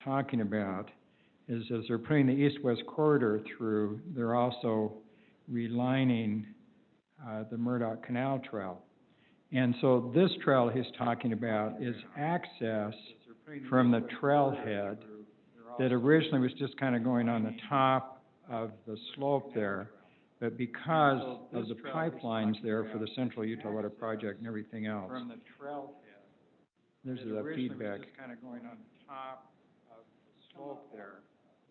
talking about is as they're putting the east-west corridor through, they're also relining the Murdoch Canal Trail. And so this trail he's talking about is access from the trailhead that originally was just kind of going on the top of the slope there, but because of the pipelines there for the Central Utah Water Project and everything else. From the trailhead. There's the feedback. Just kind of going on top of the slope there,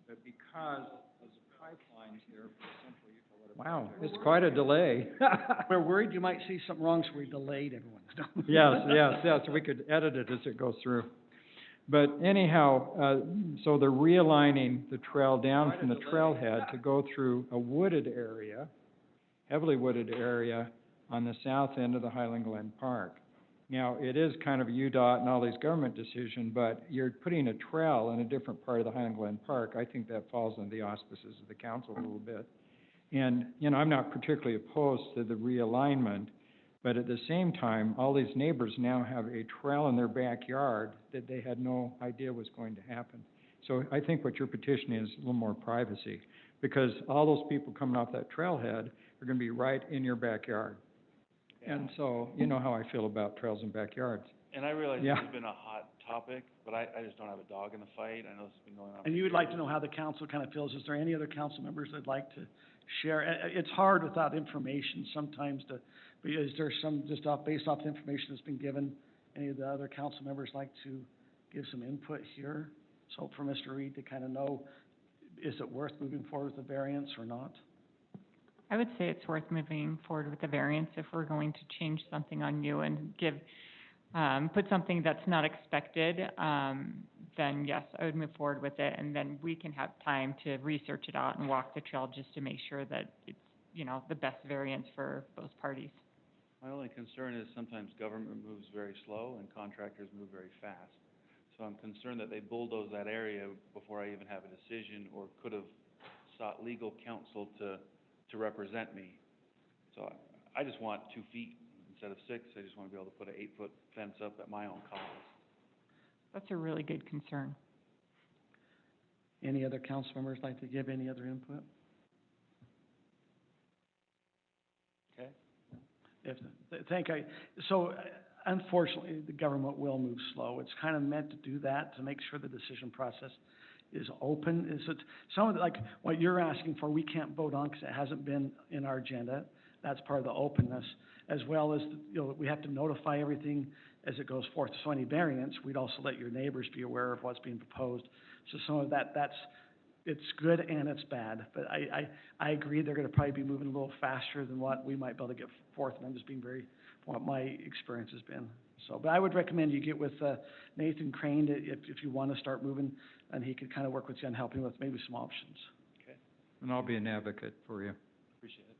but because of the pipelines there for the Central Utah Water Project. Wow, it's quite a delay. We're worried you might see something wrong, so we delayed everyone. Yes, we could edit it as it goes through. But anyhow, so they're realigning the trail down from the trailhead to go through a wooded area, heavily wooded area on the south end of the Highland Glen Park. Now, it is kind of a UDOT and all these government decision, but you're putting a trail in a different part of the Highland Glen Park. I think that falls under the auspices of the council a little bit. And, you know, I'm not particularly opposed to the realignment, but at the same time, all these neighbors now have a trail in their backyard that they had no idea was going to happen. So I think what your petition is a little more privacy, because all those people coming off that trailhead are going to be right in your backyard. And so, you know how I feel about trails in backyards. And I realize this has been a hot topic, but I just don't have a dog in the fight. I know this has been going on. And you would like to know how the council kind of feels. Is there any other council members that'd like to share? It's hard without information sometimes to, but is there some, just based off the information that's been given, any of the other council members like to give some input here? So for Mr. Reed to kind of know, is it worth moving forward with the variance or not? I would say it's worth moving forward with the variance if we're going to change something on you and give, put something that's not expected, then yes, I would move forward with it, and then we can have time to research it out and walk the trail just to make sure that it's, you know, the best variance for both parties. My only concern is sometimes government moves very slow and contractors move very fast. So I'm concerned that they bulldoze that area before I even have a decision, or could have sought legal counsel to represent me. So I just want 2 feet instead of 6. I just want to be able to put an 8-foot fence up at my own cost. That's a really good concern. Any other council members like to give any other input? Okay. So unfortunately, the government will move slow. It's kind of meant to do that, to make sure the decision process is open. Is it some of the, like what you're asking for, we can't vote on because it hasn't been in our agenda. That's part of the openness, as well as, you know, we have to notify everything as it goes forth. So any variance, we'd also let your neighbors be aware of what's being proposed. So some of that, it's good and it's bad. But I agree they're going to probably be moving a little faster than what we might be able to get forth. And I'm just being very, what my experience has been. So, but I would recommend you get with Nathan Crane if you want to start moving, and he could kind of work with you on helping with maybe some options. Okay. And I'll be an advocate for you. Appreciate it.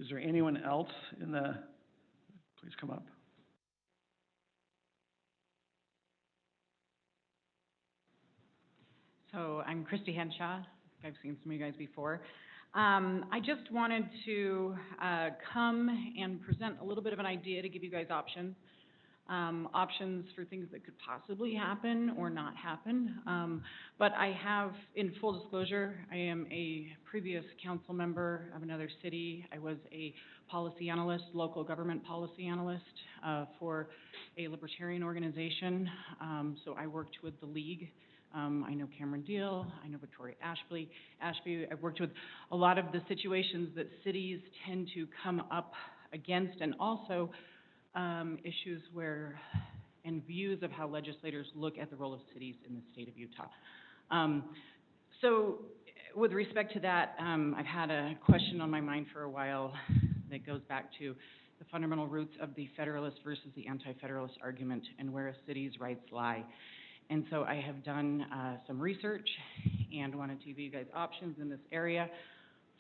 Is there anyone else in the, please come up. So I'm Christy Henshaw. I've seen some of you guys before. I just wanted to come and present a little bit of an idea to give you guys options. Options for things that could possibly happen or not happen. But I have, in full disclosure, I am a previous council member of another city. I was a policy analyst, local government policy analyst for a libertarian organization. So I worked with the League. I know Cameron Deal, I know Victoria Ashby. I've worked with a lot of the situations that cities tend to come up against, and also issues where, and views of how legislators look at the role of cities in the state of Utah. So with respect to that, I've had a question on my mind for a while that goes back to the fundamental roots of the Federalist versus the Anti-Federalist argument and where a city's rights lie. And so I have done some research and wanted to give you guys options in this area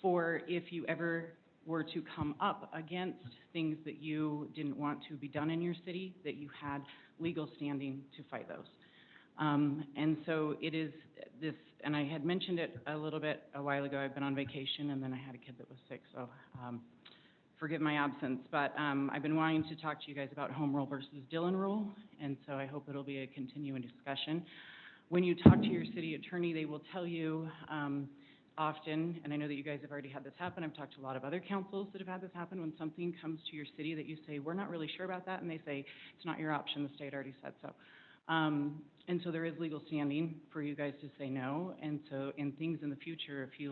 for if you ever were to come up against things that you didn't want to be done in your city, that you had legal standing to fight those. And so it is this, and I had mentioned it a little bit a while ago. I've been on vacation, and then I had a kid that was sick, so forgive my absence. But I've been wanting to talk to you guys about home rule versus Dillon rule, and so I hope it'll be a continuing discussion. when you talk to your city attorney, they will tell you, often, and I know that you guys have already had this happen, I've talked to a lot of other councils that have had this happen, when something comes to your city that you say, we're not really sure about that, and they say, it's not your option, the state already said so. And so there is legal standing for you guys to say no, and so in things in the future, if you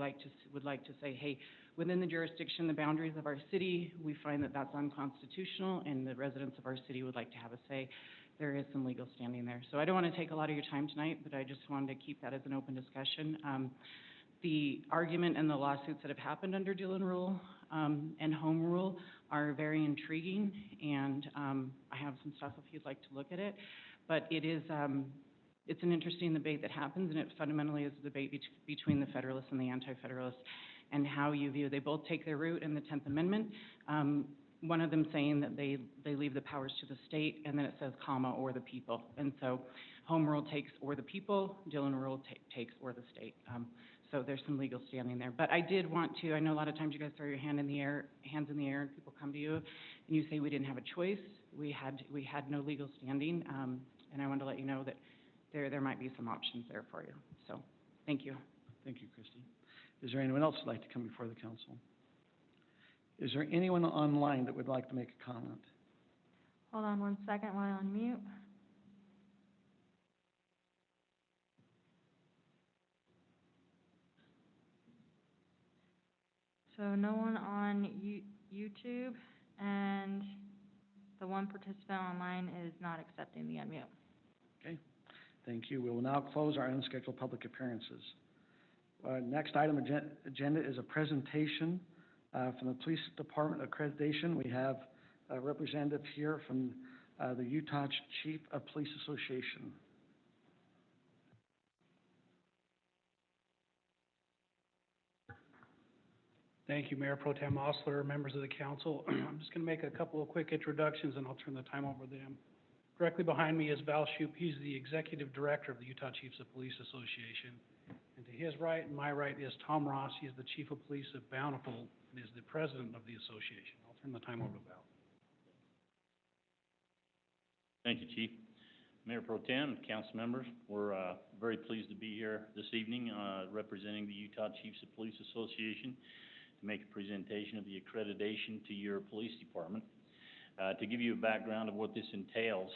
would like to say, hey, within the jurisdiction, the boundaries of our city, we find that that's unconstitutional, and the residents of our city would like to have a say, there is some legal standing there. So I don't want to take a lot of your time tonight, but I just wanted to keep that as an open discussion. The argument and the lawsuits that have happened under Dillon Rule and Home Rule are very intriguing, and I have some stuff if you'd like to look at it. But it is, it's an interesting debate that happens, and it fundamentally is a debate between the Federalists and the Anti-Federalists, and how you view. They both take their root in the 10th Amendment. One of them saying that they leave the powers to the state, and then it says, comma, or the people. And so Home Rule takes or the people, Dillon Rule takes or the state. So there's some legal standing there. But I did want to, I know a lot of times you guys throw your hands in the air, and people come to you, and you say we didn't have a choice. We had no legal standing, and I wanted to let you know that there might be some options there for you. So, thank you. Thank you, Christie. Is there anyone else who'd like to come before the council? Is there anyone online that would like to make a comment? Hold on one second while I unmute. So no one on YouTube, and the one participant online is not accepting the unmute. Okay, thank you. We will now close our unscheduled public appearances. Next item agenda is a presentation from the Police Department Accreditation. We have a representative here from the Utah Chief of Police Association. Thank you, Mayor Pro Tem Osler, members of the council. I'm just going to make a couple of quick introductions, and I'll turn the time over to them. Directly behind me is Val Shoup. He's the Executive Director of the Utah Chiefs of Police Association. And to his right and my right is Tom Ross. He's the Chief of Police of Bountiful and is the President of the association. I'll turn the time over to Val. Thank you, Chief. Mayor Pro Tem, council members, we're very pleased to be here this evening representing the Utah Chiefs of Police Association to make a presentation of the accreditation to your police department. To give you a background of what this entails,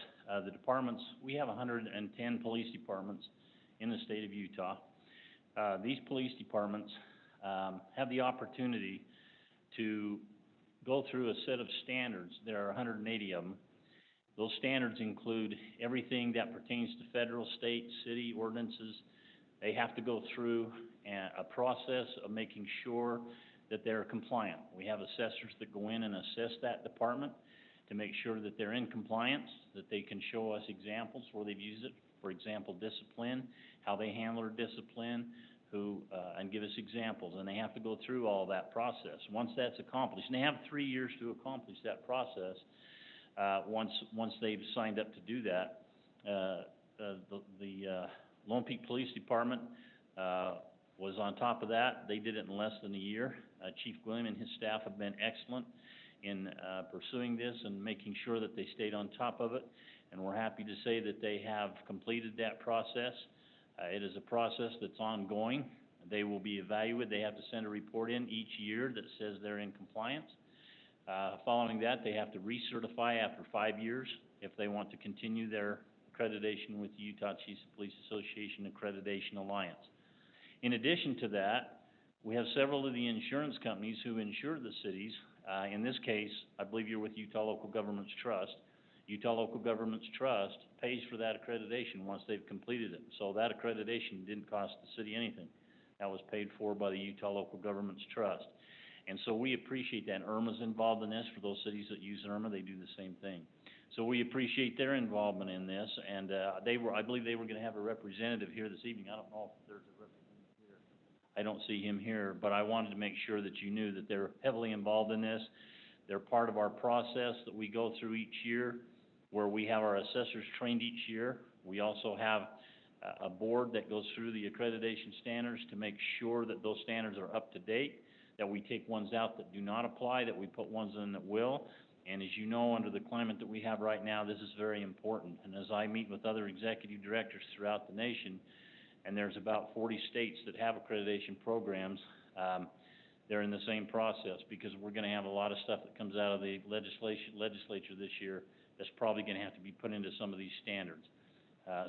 the departments, we have 110 police departments in the state of Utah. These police departments have the opportunity to go through a set of standards. There are 180 of them. Those standards include everything that pertains to federal, state, city ordinances. They have to go through a process of making sure that they're compliant. We have assessors that go in and assess that department to make sure that they're in compliance, that they can show us examples where they've used it. For example, discipline, how they handle their discipline, and give us examples. And they have to go through all that process. Once that's accomplished, and they have 3 years to accomplish that process, once they've signed up to do that, the Lone Peak Police Department was on top of that. They did it in less than a year. Chief Gwilliam and his staff have been excellent in pursuing this and making sure that they stayed on top of it. And we're happy to say that they have completed that process. It is a process that's ongoing. They will be evaluated. They have to send a report in each year that says they're in compliance. Following that, they have to recertify after 5 years if they want to continue their accreditation with the Utah Chiefs of Police Association Accreditation Alliance. In addition to that, we have several of the insurance companies who insure the cities. In this case, I believe you're with Utah Local Governments Trust. Utah Local Governments Trust pays for that accreditation once they've completed it. So that accreditation didn't cost the city anything. That was paid for by the Utah Local Governments Trust. And so we appreciate that. IRMA's involved in this. For those cities that use IRMA, they do the same thing. So we appreciate their involvement in this. And I believe they were going to have a representative here this evening. I don't know if there's a representative here. I don't see him here, but I wanted to make sure that you knew that they're heavily involved in this. They're part of our process that we go through each year, where we have our assessors trained each year. We also have a board that goes through the accreditation standards to make sure that those standards are up to date, that we take ones out that do not apply, that we put ones in that will. And as you know, under the climate that we have right now, this is very important. And as I meet with other executive directors throughout the nation, and there's about 40 states that have accreditation programs, they're in the same process, because we're gonna have a lot of stuff that comes out of the legislature this year that's probably gonna have to be put into some of these standards.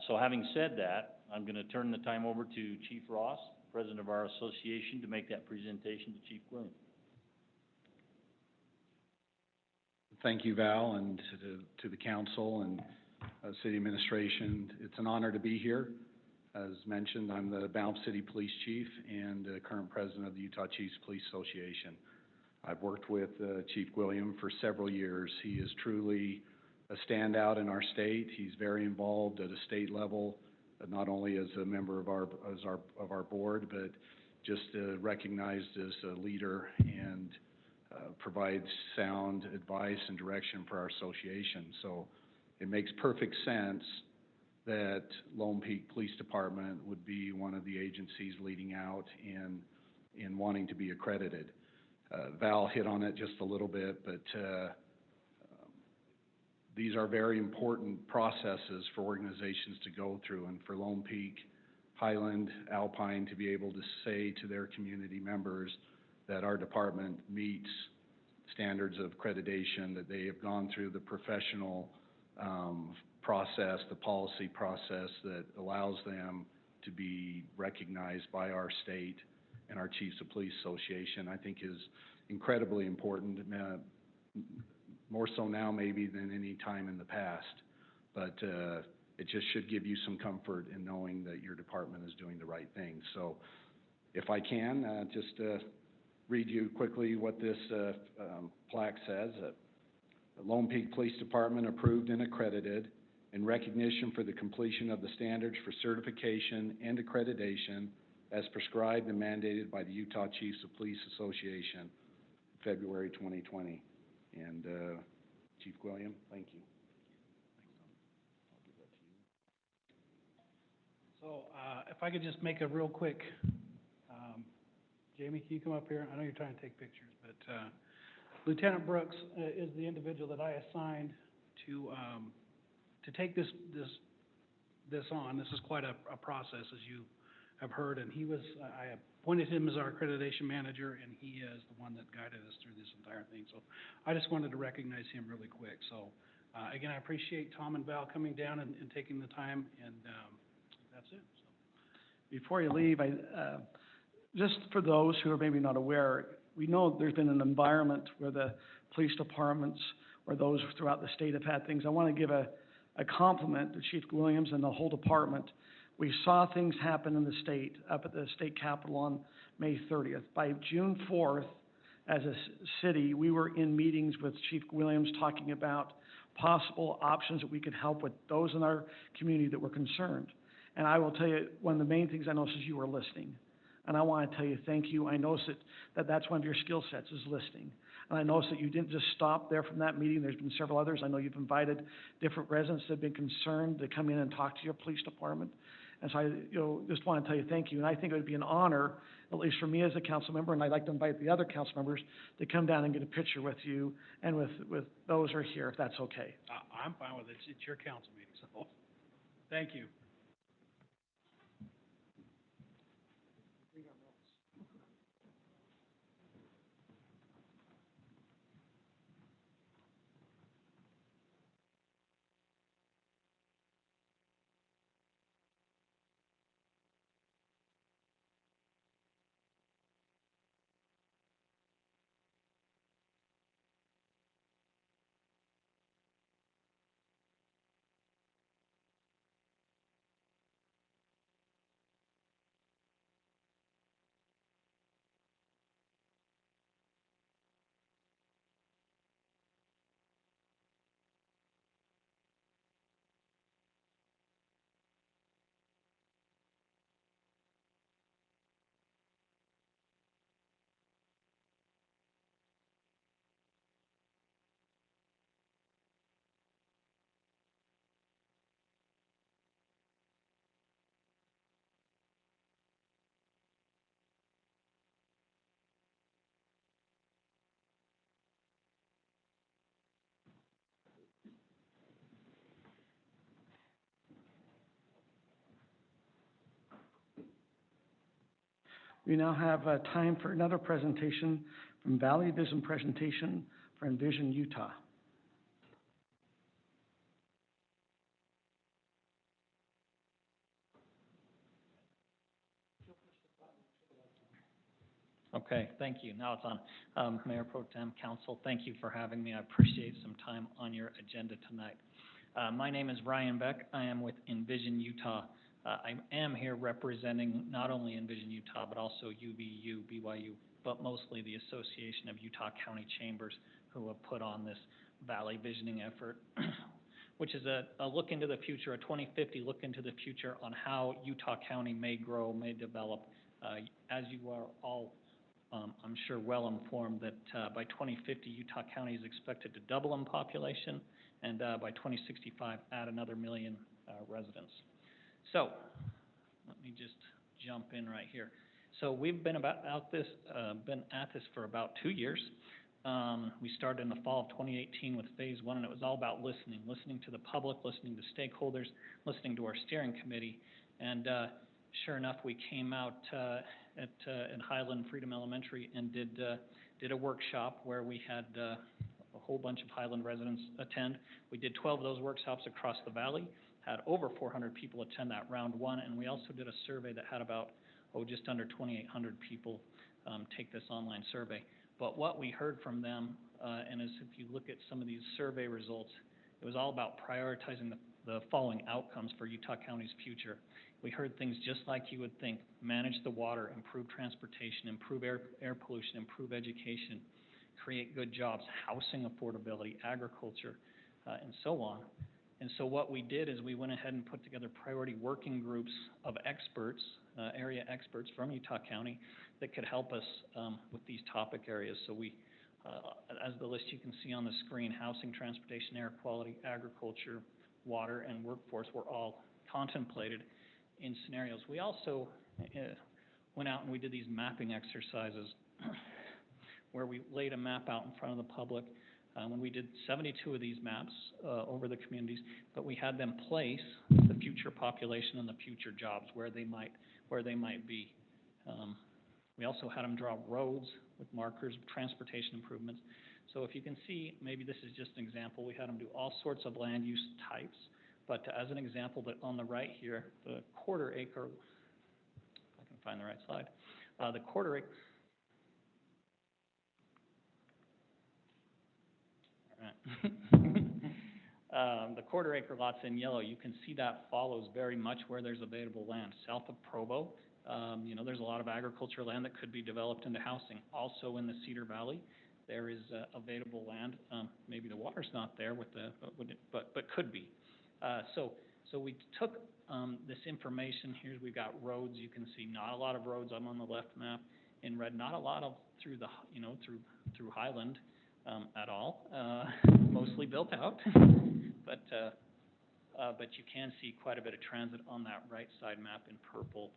So having said that, I'm gonna turn the time over to Chief Ross, President of our association, to make that presentation to Chief Gwilliam. Thank you, Val, and to the council and city administration. It's an honor to be here. As mentioned, I'm the Banff City Police Chief and current president of the Utah Chiefs Police Association. I've worked with Chief Gwilliam for several years. He is truly a standout in our state. He's very involved at a state level, not only as a member of our board, but just recognized as a leader, and provides sound advice and direction for our association. So it makes perfect sense that Lone Peak Police Department would be one of the agencies leading out in wanting to be accredited. Val hit on it just a little bit, but these are very important processes for organizations to go through, and for Lone Peak, Highland, Alpine to be able to say to their community members that our department meets standards of accreditation, that they have gone through the professional process, the policy process that allows them to be recognized by our state and our Chiefs of Police Association, I think is incredibly important, more so now maybe than any time in the past. But it just should give you some comfort in knowing that your department is doing the right thing. So if I can, just read you quickly what this plaque says. Lone Peak Police Department approved and accredited in recognition for the completion of the standards for certification and accreditation as prescribed and mandated by the Utah Chiefs of Police Association, February 2020. And Chief Gwilliam, thank you. So, if I could just make a real quick, Jamie, can you come up here? I know you're trying to take pictures, but, Lieutenant Brooks is the individual that I assigned to take this on. This is quite a process, as you have heard, and I appointed him as our accreditation manager, and he is the one that guided us through this entire thing. So I just wanted to recognize him really quick. So, again, I appreciate Tom and Val coming down and taking the time, and, that's it. So. Before you leave, just for those who are maybe not aware, we know there's been an environment where the police departments or those throughout the state have had things. I want to give a compliment to Chief Williams and the whole department. We saw things happen in the state, up at the state capitol on May 30th. By June 4th, as a city, we were in meetings with Chief Williams talking about possible options that we could help with those in our community that were concerned. And I will tell you, one of the main things I noticed is you were listening. And I want to tell you thank you. I noticed that that's one of your skill sets, is listening. And I noticed that you didn't just stop there from that meeting. There's been several others. I know you've invited different residents that have been concerned to come in and talk to your police department. And so I just want to tell you thank you. And I think it would be an honor, at least for me as a council member, and I'd like to invite the other council members to come down and get a picture with you and with those who are here, if that's okay. I'm fine with it. It's your council meeting, so thank you. We now have, time for another presentation from Valley Vision presentation for Envision Utah. Okay, thank you. Now it's on. Mayor Pro Tem, Council, thank you for having me. I appreciate some time on your agenda tonight. My name is Ryan Beck. I am with Envision Utah. I am here representing not only Envision Utah, but also UVU, BYU, but mostly the Association of Utah County Chambers, who have put on this Valley Visioning effort, which is a look into the future, a 2050 look into the future on how Utah County may grow, may develop. As you are all I'm sure well informed that by 2050, Utah County is expected to double in population, and by 2065, add another million residents. So, let me just jump in right here. So we've been at this for about 2 years. We started in the fall of 2018 with phase 1, and it was all about listening to the public, listening to stakeholders, listening to our steering committee, and sure enough, we came out at Highland Freedom Elementary and did a workshop where we had a whole bunch of Highland residents attend. We did 12 of those workshops across the valley, had over 400 people attend that round 1, and we also did a survey that had about, just under 2,800 people take this online survey. But what we heard from them, and as if you look at some of these survey results, it was all about prioritizing the following outcomes for Utah County's future. We heard things just like you would think: manage the water, improve transportation, improve air pollution, improve education, create good jobs, housing affordability, agriculture, and so on. And so what we did is we went ahead and put together priority working groups of experts, area experts from Utah County that could help us with these topic areas. So we, as the list you can see on the screen, housing, transportation, air quality, agriculture, water, and workforce were all contemplated in scenarios. We also went out and we did these mapping exercises where we laid a map out in front of the public. When we did 72 of these maps over the communities, but we had them place the future population and the future jobs where they might be. We also had them draw roads with markers, transportation improvements. So if you can see, maybe this is just an example. We had them do all sorts of land use types. But as an example, that on the right here, the quarter acre, if I can find the right slide, the quarter acre. The quarter acre lots in yellow, you can see that follows very much where there's available land. South of Provo, there's a lot of agriculture land that could be developed into housing. Also in the Cedar Valley, there is available land. Maybe the water's not there with but could be. So we took this information. Here we've got roads. You can see not a lot of roads. I'm on the left map in red. Not a lot of through Highland at all. Mostly built out, but you can see quite a bit of transit on that right side map in purple.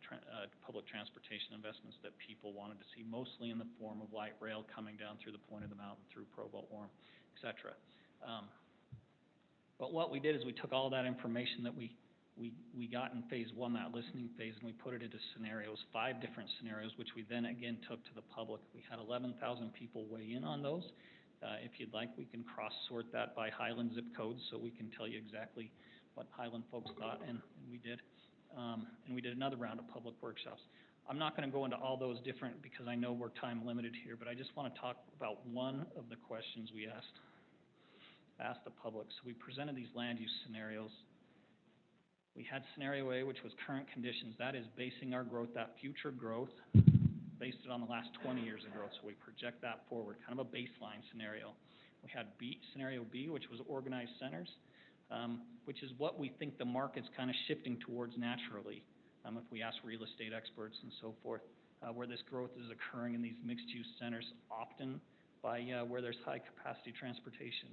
Public transportation investments that people wanted to see, mostly in the form of light rail coming down through the point of the mountain, through Provo, Orem, etc. But what we did is we took all that information that we got in phase 1, that listening phase, and we put it into scenarios, 5 different scenarios, which we then again took to the public. We had 11,000 people weigh in on those. If you'd like, we can cross-sort that by Highland zip codes, so we can tell you exactly what Highland folks thought, and we did. And we did another round of public workshops. I'm not going to go into all those different, because I know we're time limited here, but I just want to talk about one of the questions we asked the public. So we presented these land use scenarios. We had scenario A, which was current conditions. That is basing our growth, that future growth, based it on the last 20 years of growth. So we project that forward, kind of a baseline scenario. We had scenario B, which was organized centers, which is what we think the market's kind of shifting towards naturally. If we ask real estate experts and so forth, where this growth is occurring in these mixed-use centers, often by where there's high-capacity transportation.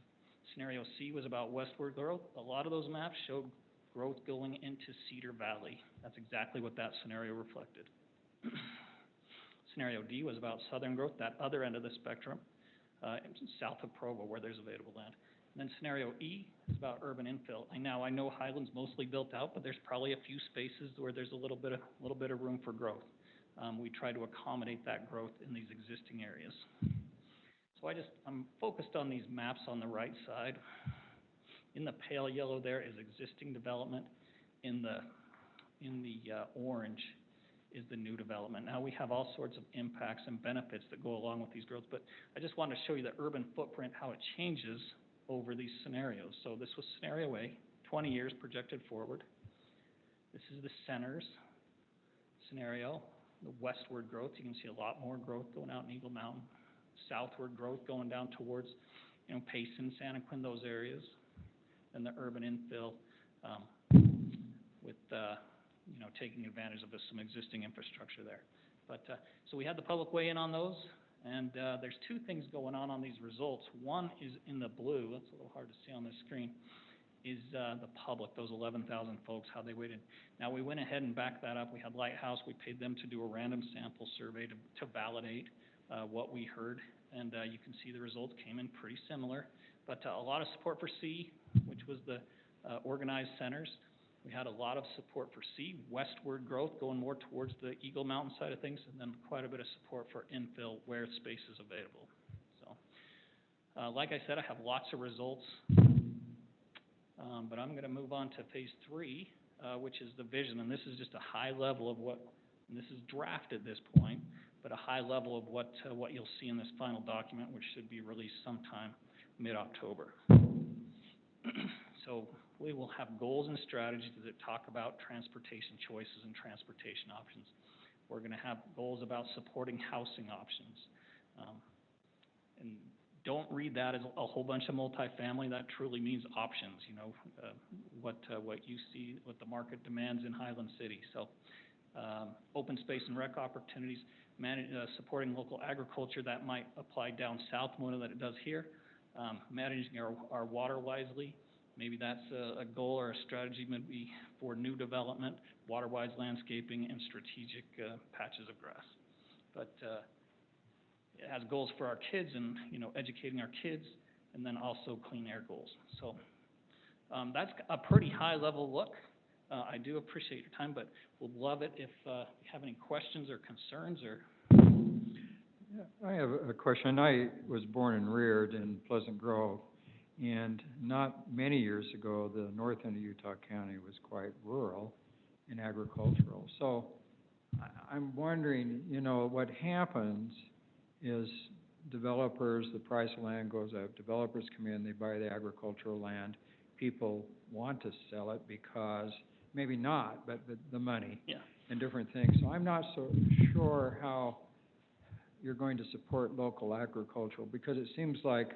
Scenario C was about westward growth. A lot of those maps showed growth going into Cedar Valley. That's exactly what that scenario reflected. Scenario D was about southern growth, that other end of the spectrum, south of Provo, where there's available land. And then scenario E is about urban infill. I know Highland's mostly built out, but there's probably a few spaces where there's a little bit of room for growth. we try to accommodate that growth in these existing areas. So I'm focused on these maps on the right side. In the pale yellow there is existing development. In the orange is the new development. Now, we have all sorts of impacts and benefits that go along with these growths, but I just wanted to show you the urban footprint, how it changes over these scenarios. So this was scenario A, 20 years projected forward. This is the centers scenario, the westward growth. You can see a lot more growth going out in Eagle Mountain. Southward growth going down towards, Payson, Santaquin, those areas. And the urban infill, with, taking advantage of some existing infrastructure there. But, so we had the public weigh in on those, and there's two things going on these results. One is in the blue, that's a little hard to see on this screen, is the public, those 11,000 folks, how they weighted. Now, we went ahead and backed that up. We had Lighthouse, we paid them to do a random sample survey to validate what we heard, and you can see the results came in pretty similar. But a lot of support for C, which was the organized centers. We had a lot of support for C, westward growth going more towards the Eagle Mountain side of things, and then quite a bit of support for infill where space is available. So, like I said, I have lots of results, but I'm going to move on to phase 3, which is the vision, and this is just a high level of what, and this is draft at this point, but a high level of what you'll see in this final document, which should be released sometime mid-October. So we will have goals and strategies that talk about transportation choices and transportation options. We're going to have goals about supporting housing options. And don't read that as a whole bunch of multifamily. That truly means options, what you see, what the market demands in Highland City. So open space and rec opportunities, supporting local agriculture, that might apply down south more than it does here. Managing our water wisely, maybe that's a goal or a strategy maybe for new development, water-wise landscaping, and strategic patches of grass. But it has goals for our kids and, educating our kids, and then also clean air goals. So that's a pretty high-level look. I do appreciate your time, but we'll love it if you have any questions or concerns or... I have a question. I was born and reared in Pleasant Grove, and not many years ago, the north end of Utah County was quite rural and agricultural. So I'm wondering, what happens is developers, the price of land goes up, developers come in, they buy the agricultural land, people want to sell it because, maybe not, but the money and different things. So I'm not so sure how you're going to support local agricultural, because it seems like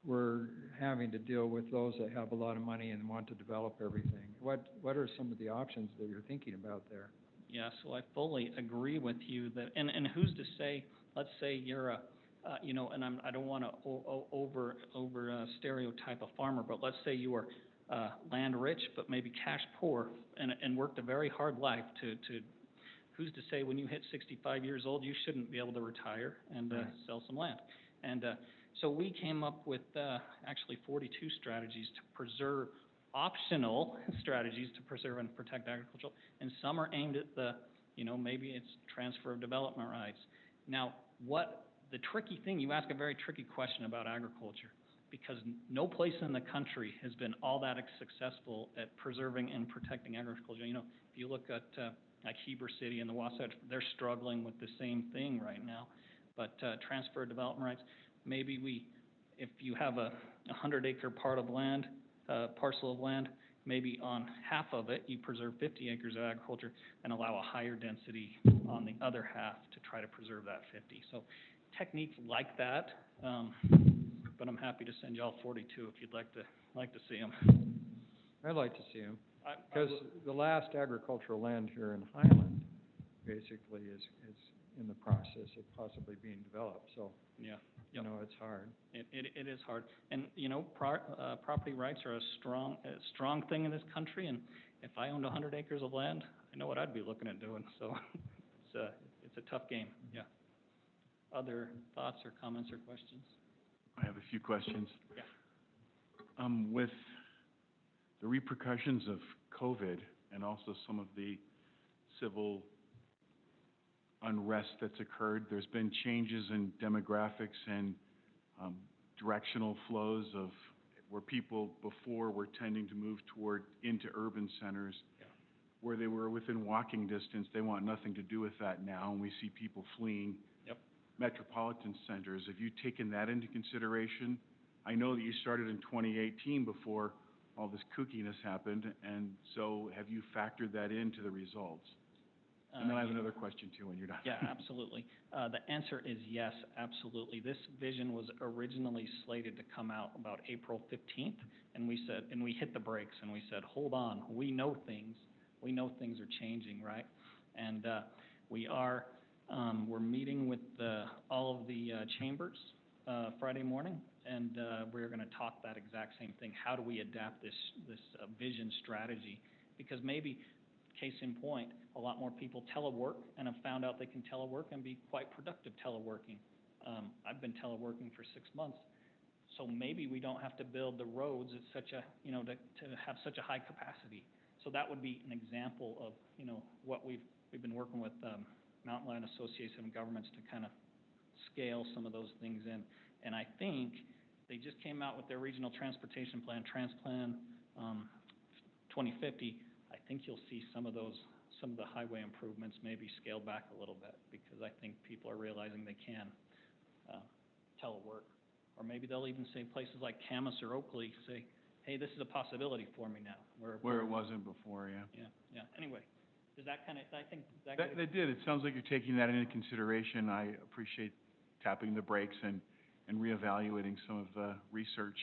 we're having to deal with those that have a lot of money and want to develop everything. What are some of the options that you're thinking about there? Yeah, so I fully agree with you that, and who's to say, let's say you're a, and I don't want to over stereotype a farmer, but let's say you are land rich, but maybe cash poor, and worked a very hard life to who's to say when you hit 65 years old, you shouldn't be able to retire and sell some land. And so we came up with actually 42 strategies to preserve, optional strategies to preserve and protect agriculture, and some are aimed at the, maybe it's transfer of development rights. Now, the tricky thing, you ask a very tricky question about agriculture, because no place in the country has been all that successful at preserving and protecting agriculture. If you look at like Heber City and the Wasatch, they're struggling with the same thing right now. But transfer of development rights, maybe if you have a 100-acre parcel of land, maybe on half of it, you preserve 50 acres of agriculture and allow a higher density on the other half to try to preserve that 50. So techniques like that, but I'm happy to send you all 42 if you'd like to see them. I'd like to see them, because the last agricultural land here in Highland basically is in the process of possibly being developed, so, it's hard. It is hard. And, property rights are a strong thing in this country, and if I owned 100 acres of land, I know what I'd be looking at doing, so it's a tough game, Other thoughts or comments or questions? I have a few questions. Yeah. With the repercussions of COVID and also some of the civil unrest that's occurred. There's been changes in demographics and directional flows of where people before were tending to move into urban centers. Where they were within walking distance, they want nothing to do with that now, and we see people fleeing Yep. metropolitan centers. Have you taken that into consideration? I know that you started in 2018 before all this kookiness happened, and so have you factored that into the results? And then I have another question too when you're done. Yeah, absolutely. The answer is yes, absolutely. This vision was originally slated to come out about April 15th, and we hit the brakes, and we said, hold on, we know things are changing, right? And we're meeting with all of the chambers Friday morning, and we're going to talk that exact same thing. How do we adapt this vision strategy? Because maybe, case in point, a lot more people telework and have found out they can telework and be quite productive teleworking. I've been teleworking for 6 months, so maybe we don't have to build the roads at such a, to have such a high capacity. So that would be an example of, what we've been working with Mountain Lion Association of Governments to kind of scale some of those things in. And I think they just came out with their regional transportation plan, TransPlan 2050. I think you'll see some of the highway improvements maybe scaled back a little bit, because I think people are realizing they can telework. Or maybe they'll even say places like Camas or Oakley say, hey, this is a possibility for me now. Where it wasn't before, yeah. Yeah. Anyway, does that kind of, I think, that That did. It sounds like you're taking that into consideration. I appreciate tapping the brakes and reevaluating some of the research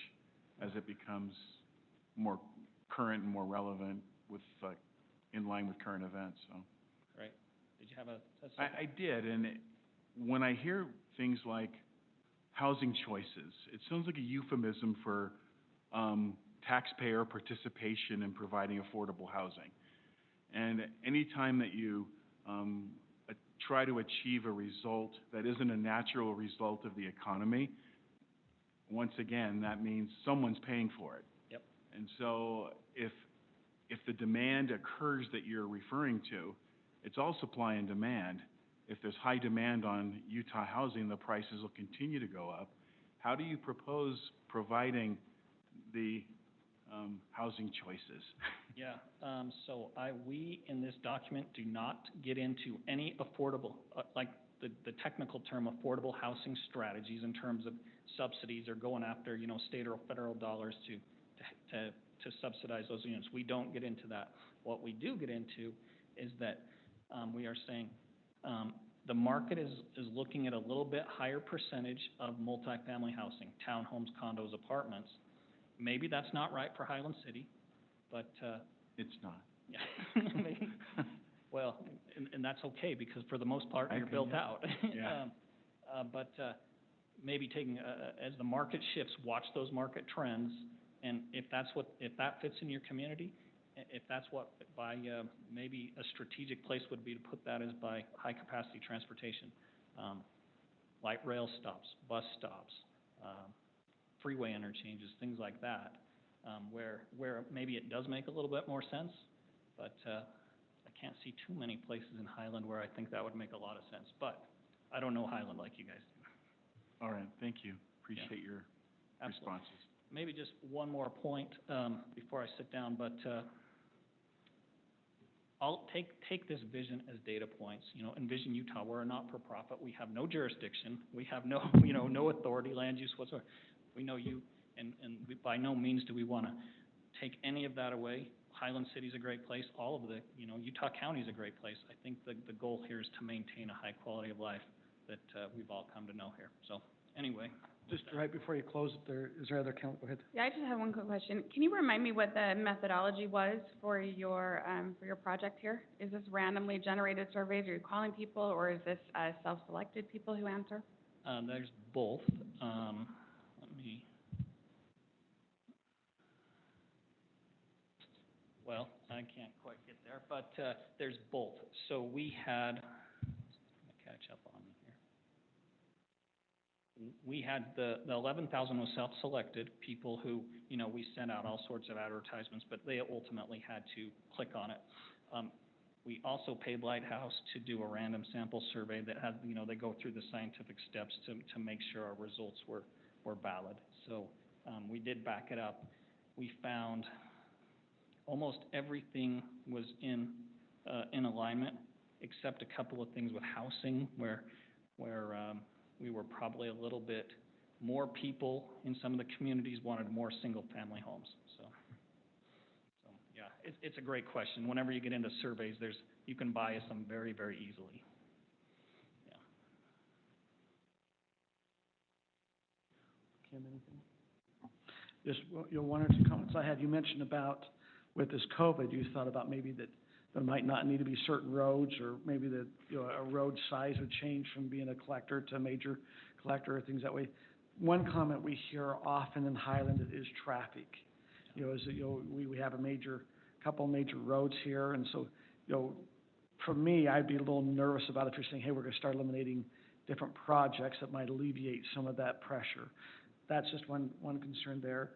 as it becomes more current and more relevant with, in line with current events, so. Right. Did you have I did, and when I hear things like housing choices, it sounds like a euphemism for taxpayer participation in providing affordable housing. And any time that you try to achieve a result that isn't a natural result of the economy, once again, that means someone's paying for it. Yep. And so if the demand occurs that you're referring to, it's all supply and demand. If there's high demand on Utah housing, the prices will continue to go up. How do you propose providing the housing choices? Yeah, so we in this document do not get into any affordable, like the technical term, affordable housing strategies in terms of subsidies or going after, state or federal dollars to subsidize those units. We don't get into that. What we do get into is that we are saying the market is looking at a little bit higher percentage of multifamily housing, townhomes, condos, apartments. Maybe that's not right for Highland City, but It's not. yeah, maybe. Well, and that's okay, because for the most part, you're built out. Yeah. But maybe taking, as the market shifts, watch those market trends, and if that fits in your community, if that's what, by, maybe a strategic place would be to put that as by high-capacity transportation, light rail stops, bus stops, freeway interchanges, things like that, where maybe it does make a little bit more sense, but I can't see too many places in Highland where I think that would make a lot of sense. But I don't know Highland like you guys do. All right, thank you. Appreciate your Absolutely. responses. Maybe just one more point before I sit down, but I'll take this vision as data points. Envision Utah, we're a not-for-profit. We have no jurisdiction. We have no, no authority, land use whatsoever. We know you, and we, by no means do we want to take any of that away. Highland City's a great place. All of the, Utah County's a great place. I think the goal here is to maintain a high quality of life that we've all come to know here. So, anyway. Just right before you close, is there other count? Go ahead. Yeah, I just have one quick question. Can you remind me what the methodology was for your project here? Is this randomly generated surveys? Are you calling people, or is this self-selected people who answer? There's both. Let me. Well, I can't quite get there, but there's both. So we had. Catch up on me here. We had the 11,000 was self-selected, people who, we sent out all sorts of advertisements, but they ultimately had to click on it. We also paid Lighthouse to do a random sample survey that has, they go through the scientific steps to make sure our results were valid. So, we did back it up. We found almost everything was in alignment, except a couple of things with housing, where we were probably a little bit more people in some of the communities wanted more single-family homes, so yeah, it's a great question. Whenever you get into surveys, you can bias them very, very easily. Yeah. Kim, anything? Just, one or two comments I had. You mentioned about, with this COVID, you thought about maybe that there might not need to be certain roads, or maybe that, a road size would change from being a collector to a major collector, or things that way. One comment we hear often in Highland is traffic. We have couple major roads here, and so, for me, I'd be a little nervous about if you're saying, hey, we're gonna start eliminating different projects that might alleviate some of that pressure. That's just one concern there.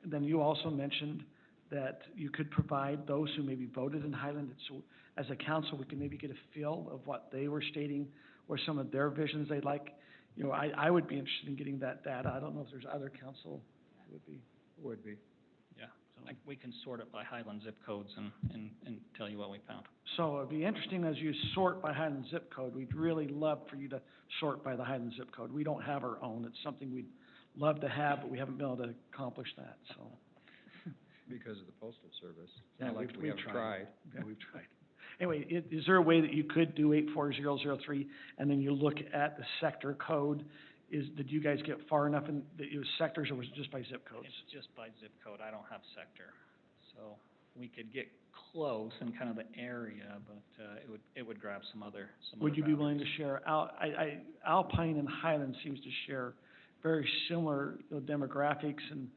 Then you also mentioned that you could provide those who maybe voted in Highland, so as a council, we can maybe get a feel of what they were stating, or some of their visions they'd like. I would be interested in getting that data. I don't know if there's other council who would be. Yeah, so we can sort it by Highland zip codes and tell you what we found. So it'd be interesting as you sort by Highland zip code. We'd really love for you to sort by the Highland zip code. We don't have our own. It's something we'd love to have, but we haven't been able to accomplish that, so. Because of the postal service. Yeah, Not like we haven't tried. Yeah, we've tried. Anyway, is there a way that you could do 84003, and then you look at the sector code? Did you guys get far enough in, that it was sectors, or was it just by zip codes? It's just by zip code. I don't have sector. So we could get close in kind of the area, but it would grab some other Would you be willing to share? Alpine and Highland seems to share very similar demographics and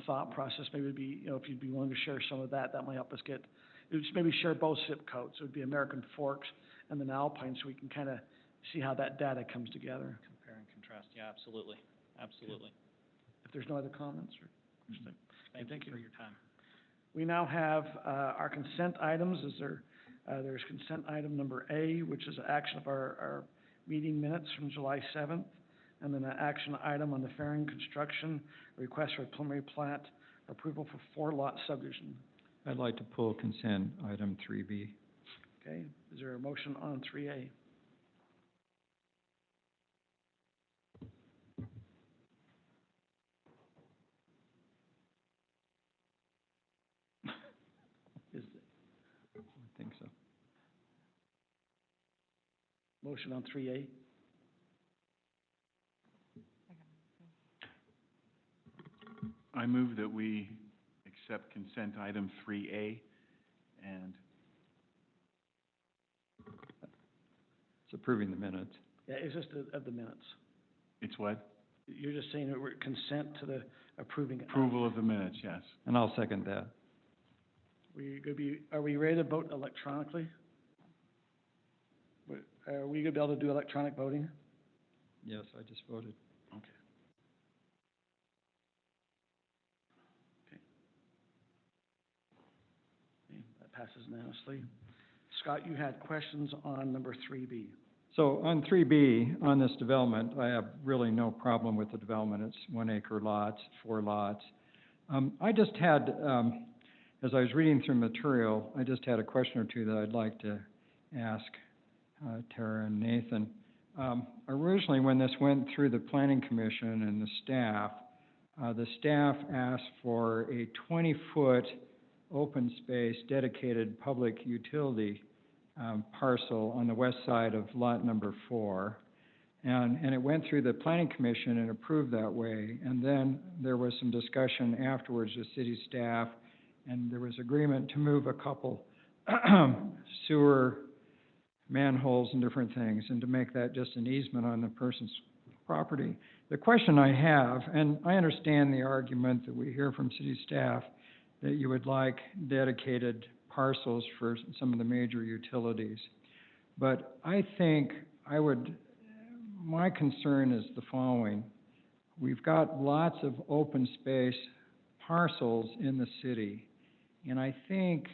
thought process. Maybe it'd be, if you'd be willing to share some of that, that might help us get, just maybe share both zip codes. It would be American Forks and then Alpine, so we can kind of see how that data comes together. compare and contrast. Yeah, absolutely, absolutely. If there's no other comments or questions. Thank you for your time. We now have our consent items. There's consent item number A, which is action of our meeting minutes from July 7th, and then an action item on the Fairing Construction, request for preliminary plat approval for 4-lot subdivision. I'd like to pull consent item 3B. Okay, is there a motion on 3A? I think so. Motion on 3A? I move that we accept consent item 3A, and It's approving the minutes. Yeah, it's just of the minutes. it's what? You're just saying that we're consent to the approving. Approval of the minutes, yes. And I'll second that. Are we ready to vote electronically? Are we gonna be able to do electronic voting? Yes, I just voted. Okay. Okay, that passes unanimously. Scott, you had questions on number 3B. So on 3B, on this development, I have really no problem with the development. It's 1-acre lots, 4 lots. I just had, as I was reading through material, I just had a question or two that I'd like to ask Tara and Nathan. Originally, when this went through the Planning Commission and the staff asked for a 20-foot open space dedicated public utility parcel on the west side of lot number 4. And it went through the Planning Commission and approved that way. And then there was some discussion afterwards with city staff, and there was agreement to move a couple sewer manholes and different things, and to make that just an easement on the person's property. The question I have, and I understand the argument that we hear from city staff, that you would like dedicated parcels for some of the major utilities. But I think my concern is the following. We've got lots of open space parcels in the city, and I think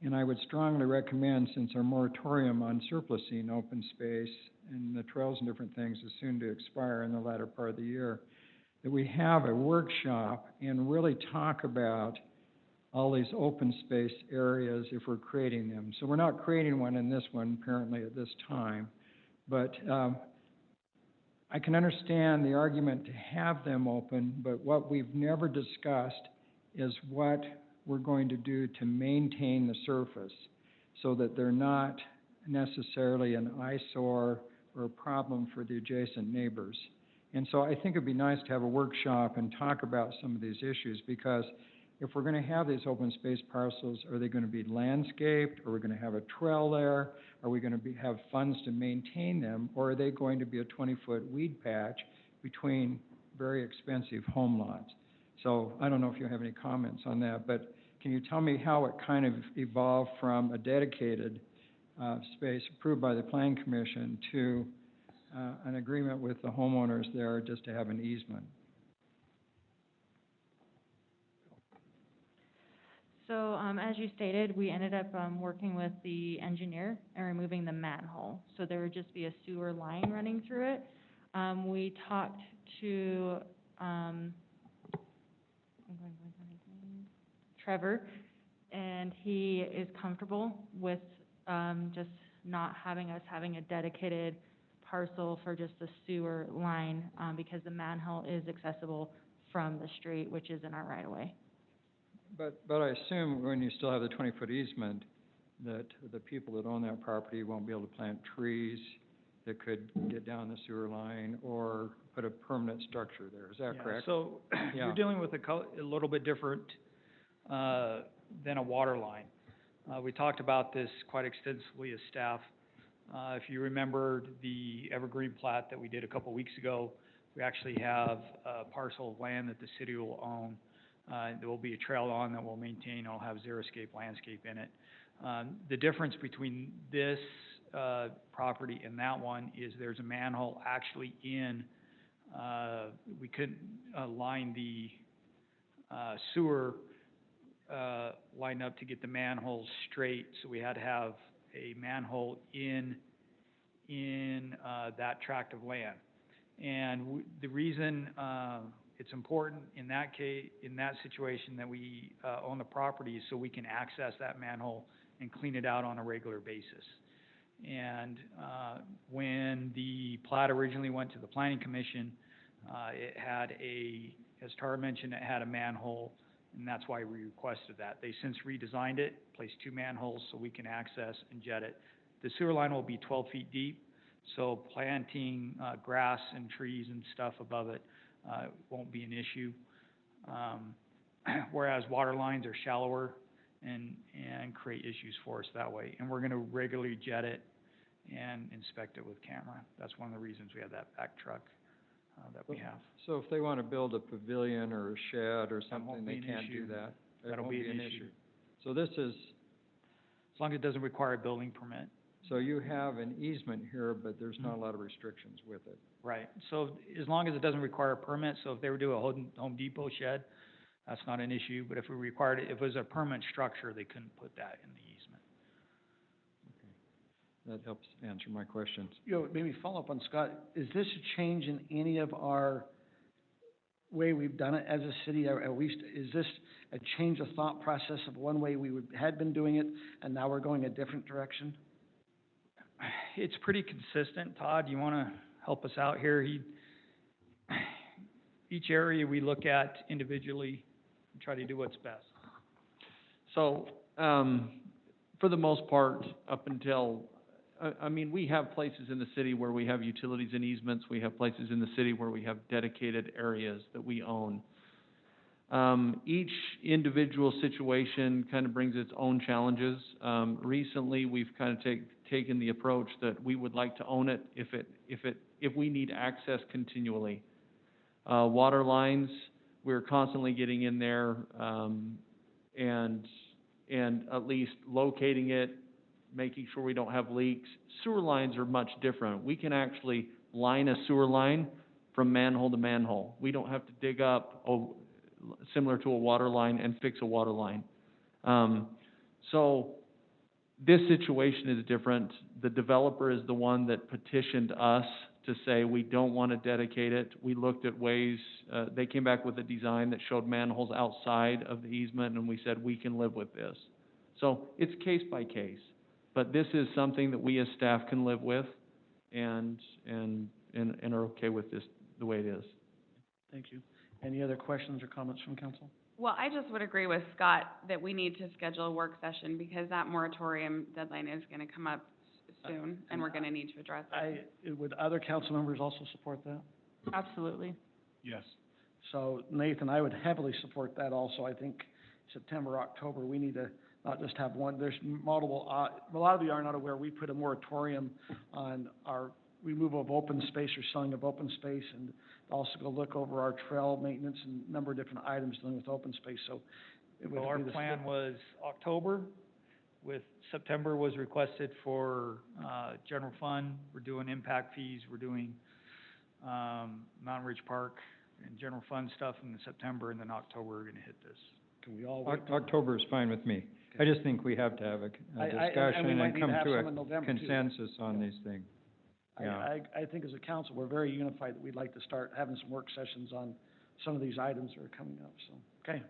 And I would strongly recommend, since our moratorium on surplusing open space and the trails and different things is soon to expire in the latter part of the year, that we have a workshop and really talk about all these open space areas if we're creating them. So we're not creating one in this one apparently at this time, but I can understand the argument to have them open, but what we've never discussed is what we're going to do to maintain the surface so that they're not necessarily an eyesore or a problem for the adjacent neighbors. And so I think it'd be nice to have a workshop and talk about some of these issues, because if we're gonna have these open space parcels, are they gonna be landscaped? Are we gonna have a trail there? Are we gonna have funds to maintain them? Or are they going to be a 20-foot weed patch between very expensive home lots? So I don't know if you have any comments on that, but can you tell me how it kind of evolved from a dedicated space approved by the Planning Commission to an agreement with the homeowners there just to have an easement? So, as you stated, we ended up, working with the engineer and removing the manhole. So there would just be a sewer line running through it. We talked to, Trevor, and he is comfortable with, just not having us having a dedicated parcel for just the sewer line, because the manhole is accessible from the street, which is in our right of way. But I assume when you still have the 20-foot easement, that the people that own that property won't be able to plant trees that could get down the sewer line or put a permanent structure there. Is that Yeah, correct? so Yeah. you're dealing with a little bit different than a water line. We talked about this quite extensively as staff. If you remembered the Evergreen plat that we did a couple weeks ago, we actually have a parcel of land that the city will own. There will be a trail on that we'll maintain. It'll have xeriscape landscape in it. The difference between this property and that one is there's a manhole actually in, we couldn't line the sewer line up to get the manhole straight, so we had to have a manhole in that tract of land. And the reason it's important in that case, in that situation, that we own the property is so we can access that manhole and clean it out on a regular basis. And when the plat originally went to the Planning Commission, it had as Tara mentioned, it had a manhole, and that's why we requested that. They since redesigned it, placed 2 manholes so we can access and jet it. The sewer line will be 12 feet deep, so planting grass and trees and stuff above it won't be an issue. Whereas water lines are shallower and create issues for us that way. And we're gonna regularly jet it and inspect it with camera. That's one of the reasons we have that back truck that we have. So if they want to build a pavilion or a shed or something, won't be they an can't issue. do that? It That'll won't be an issue. So this is, As long as it doesn't require a building permit. so you have an easement here, but there's not a lot of restrictions with it. Right, so as long as it doesn't require a permit, so if they were to do a Home Depot shed, that's not an issue, but if we required it, if it was a permanent structure, they couldn't put that in the easement. That helps answer my questions. You know, maybe follow up on Scott, is this a change in any of our way we've done it as a city? Are we, is this a change of thought process of one way had been doing it, and now we're going a different direction? It's pretty consistent. Todd, you wanna help us out here? Each area we look at individually and try to do what's best. So, for the most part, up until, I mean, we have places in the city where we have utilities and easements. We have places in the city where we have dedicated areas that we own. Each individual situation kind of brings its own challenges. Recently, we've kind of taken the approach that we would like to own it if we need access continually. Water lines, we're constantly getting in there, and at least locating it, making sure we don't have leaks. Sewer lines are much different. We can actually line a sewer line from manhole to manhole. We don't have to dig up, similar to a water line, and fix a water line. So This situation is different. The developer is the one that petitioned us to say, we don't want to dedicate it. We looked at ways, they came back with a design that showed manholes outside of the easement, and we said, we can live with this. So it's case by case, but this is something that we as staff can live with and are okay with this, the way it is. Thank you. Any other questions or comments from council? Well, I just would agree with Scott that we need to schedule a work session because that moratorium deadline is gonna come up soon, and we're gonna need to address it. Would other council members also support that? Absolutely. Yes. So Nathan, I would heavily support that also. I think September, October, we need to not just have one, there's multiple, a lot of you are not aware, we put a moratorium on our removal of open space or selling of open space, and also go look over our trail maintenance and a number of different items dealing with open space, so it would So our be the plan was October, with September was requested for, general fund. We're doing impact fees, we're doing, Mountain Ridge Park and general fund stuff in September, and then October, we're gonna hit this. Can we all wait? October is fine with me. I just think we have to have a discussion we might and need come to have to some in a November, too. consensus on these things. Yeah. I think as a council, we're very unified that we'd like to start having some work sessions on some of these items that are coming up, so, okay.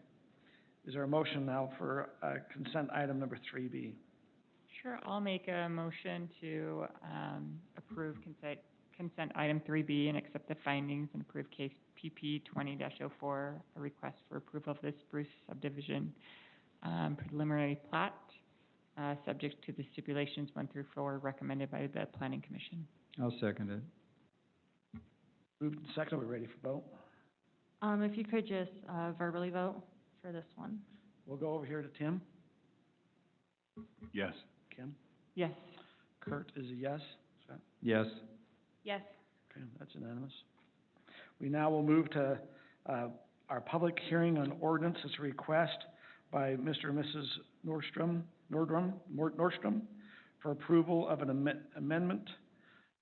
Is there a motion now for, consent item number 3B? Sure, I'll make a motion to, approve consent item 3B and accept the findings and approve case PP 20-04, a request for approval of the Spruce subdivision, preliminary plat, subject to the stipulations 1 through 4 recommended by the Planning Commission. I'll second it. Moved and seconded, we're ready for vote. If you could just, verbally vote for this one. We'll go over here to Tim. Yes. Kim? Yes. Kurt is a yes. Scott? Yes. Yes. Okay, that's unanimous. We now will move to, our public hearing on ordinance. It's a request by Mr. and Mrs. Nordstrom for approval of an amendment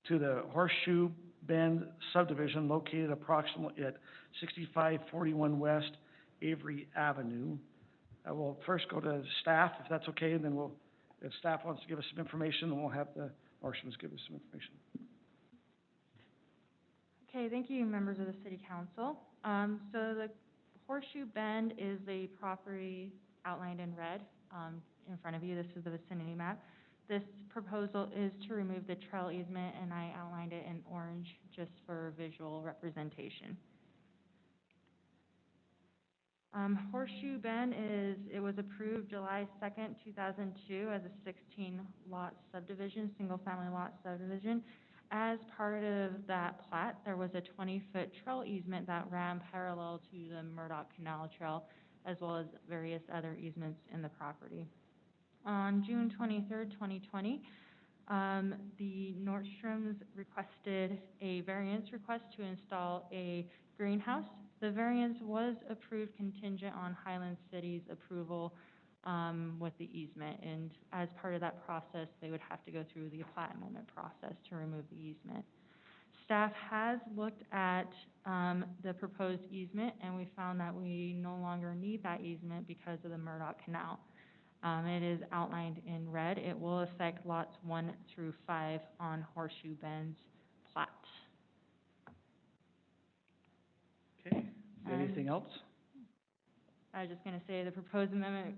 to the Horseshoe Bend subdivision located approximately at 6541 West Avery Avenue. I will first go to staff, if that's okay, and then if staff wants to give us some information, then we'll have the Nordstroms give us some information. Okay, thank you, members of the city council. So the Horseshoe Bend is the property outlined in red, in front of you. This is the vicinity map. This proposal is to remove the trail easement, and I outlined it in orange just for visual representation. Horseshoe Bend it was approved July 2nd, 2002 as a 16-lot subdivision, single-family lot subdivision. As part of that plat, there was a 20-foot trail easement that ran parallel to the Murdoch Canal Trail, as well as various other easements in the property. On June 23rd, 2020, the Nordstroms requested a variance request to install a greenhouse. The variance was approved contingent on Highland City's approval with the easement, and as part of that process, they would have to go through the plat amendment process to remove the easement. Staff has looked at the proposed easement, and we found that we no longer need that easement because of the Murdoch Canal. It is outlined in red. It will affect lots 1 through 5 on Horseshoe Bend's plat. Okay, anything else? I was just going to say the proposed amendment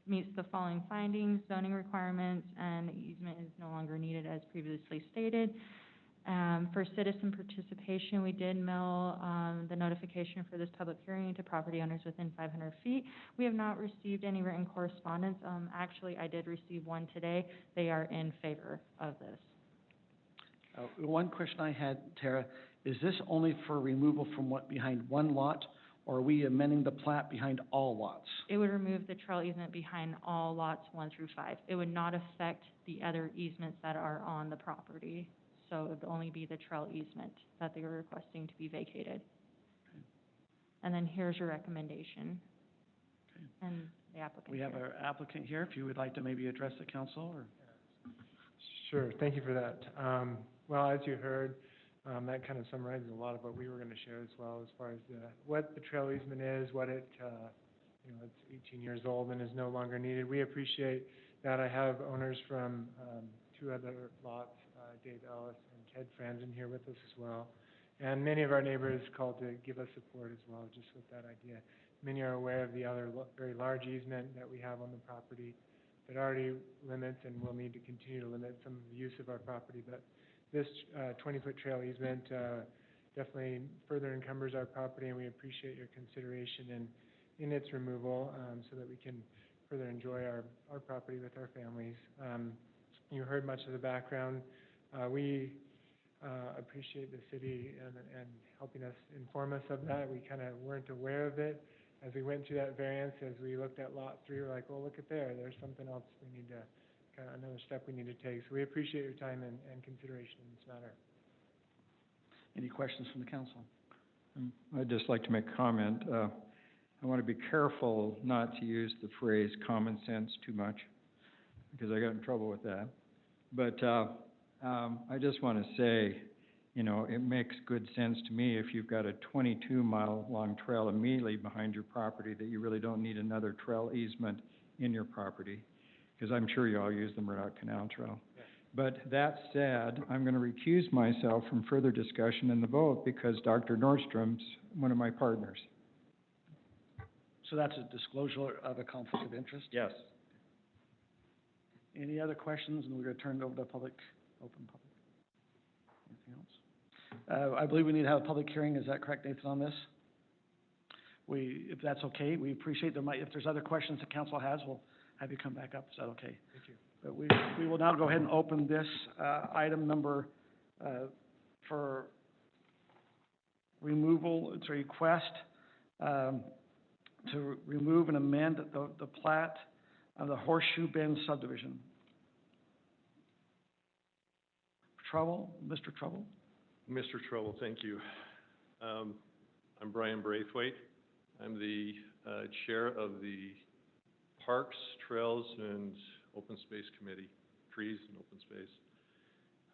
meets the following findings: zoning requirements, and the easement is no longer needed as previously stated. For citizen participation, we did mail the notification for this public hearing to property owners within 500 feet. We have not received any written correspondence. Actually, I did receive one today. They are in favor of this. One question I had, Tara, is this only for removal from behind one lot, or are we amending the plat behind all lots? It would remove the trail easement behind all lots 1 through 5. It would not affect the other easements that are on the property. So it would only be the trail easement that they were requesting to be vacated. Okay. And then here's your recommendation. Okay. And the applicant. We have here. our applicant here, if you would like to maybe address the council, or? Sure, thank you for that. Well, as you heard, that kind of summarizes a lot of what we were going to share as well, as far as what the trail easement is, what it's 18 years old and is no longer needed. We appreciate that, I have owners from, two other lots, Dave Ellis and Ted Franzen here with us as well. And many of our neighbors called to give us support as well, just with that idea. Many are aware of the other very large easement that we have on the property that already limits and will need to continue to limit some of the use of our property. But this 20-foot trail easement definitely further encumbers our property, and we appreciate your consideration in its removal, so that we can further enjoy our property with our families. You heard much of the background. We appreciate the city and helping us, inform us of that. We kind of weren't aware of it. As we went through that variance, as we looked at lot 3, we're like, well, look at there's something else we need to, kind of another step we need to take. So we appreciate your time and consideration in this matter. Any questions from the council? I'd just like to make a comment. I want to be careful not to use the phrase common sense too much, because I got in trouble with that. But I just want to say, you know, it makes good sense to me if you've got a 22-mile-long trail immediately behind your property that you really don't need another trail easement in your property, because I'm sure you all use the Murdoch Canal Trail. Yeah. But that said, I'm going to recuse myself from further discussion in the vote because Dr. Nordstrom's one of my partners. So that's a disclosure of a conflict of interest? Yes. Any other questions? And we're going to turn it over to open public. Anything else? I believe we need to have a public hearing. Is that correct, Nathan, on this? If that's okay, we appreciate if there's other questions the council has, we'll have you come back up. Is that okay? Thank you. But we will now go ahead and open this item number for removal. It's a request to remove and amend the plat of the Horseshoe Bend subdivision. Mr. Trouble? Mr. Trouble, thank you. I'm Brian Braithwaite. I'm the chair of the Parks, Trails, and Open Space Committee, Trees and Open Space.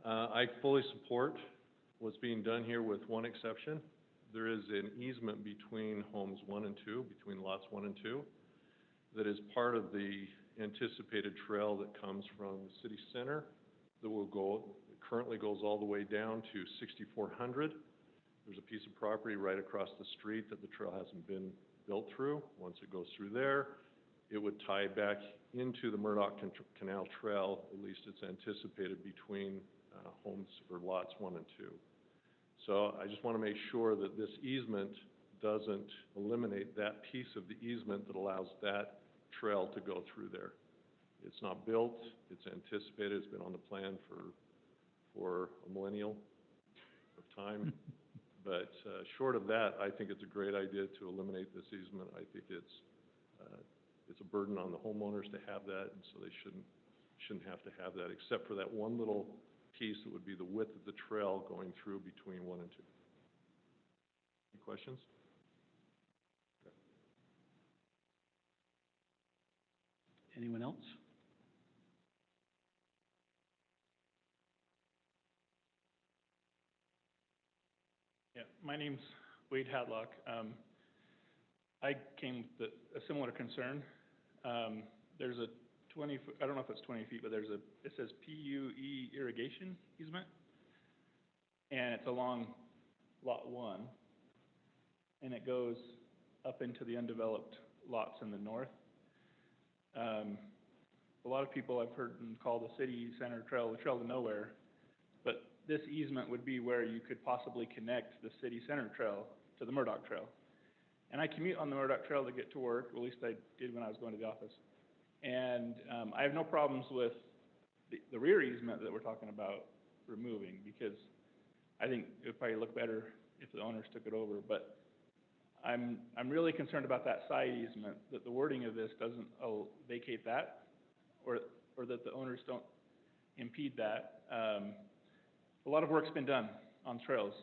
I fully support what's being done here with one exception. There is an easement between homes 1 and 2, between lots 1 and 2, that is part of the anticipated trail that comes from the city center that will go, it currently goes all the way down to 6400. There's a piece of property right across the street that the trail hasn't been built through. Once it goes through there, it would tie back into the Murdoch Canal Trail, at least it's anticipated, between homes or lots 1 and 2. So I just want to make sure that this easement doesn't eliminate that piece of the easement that allows that trail to go through there. It's not built, it's anticipated, it's been on the plan for a millennial of time. But short of that, I think it's a great idea to eliminate this easement. I think it's a burden on the homeowners to have that, and so they shouldn't have to have that, except for that one little piece that would be the width of the trail going through between 1 and 2. Any questions? Okay. Anyone else? Yeah, my name's Wade Hadlock. I came with a similar concern. There's a 20-foot, I don't know if it's 20 feet, but it says PUE irrigation easement, and it's along lot 1, and it goes up into the undeveloped lots in the north. A lot of people I've heard call the city center trail the trail to nowhere, but this easement would be where you could possibly connect the city center trail to the Murdoch Trail. And I commute on the Murdoch Trail to get to work, or at least I did when I was going to the office. And I have no problems with the rear easement that we're talking about removing, because I think it would probably look better if the owners took it over. But I'm really concerned about that side easement, that the wording of this doesn't vacate that, or that the owners don't impede that. A lot of work's been done on trails.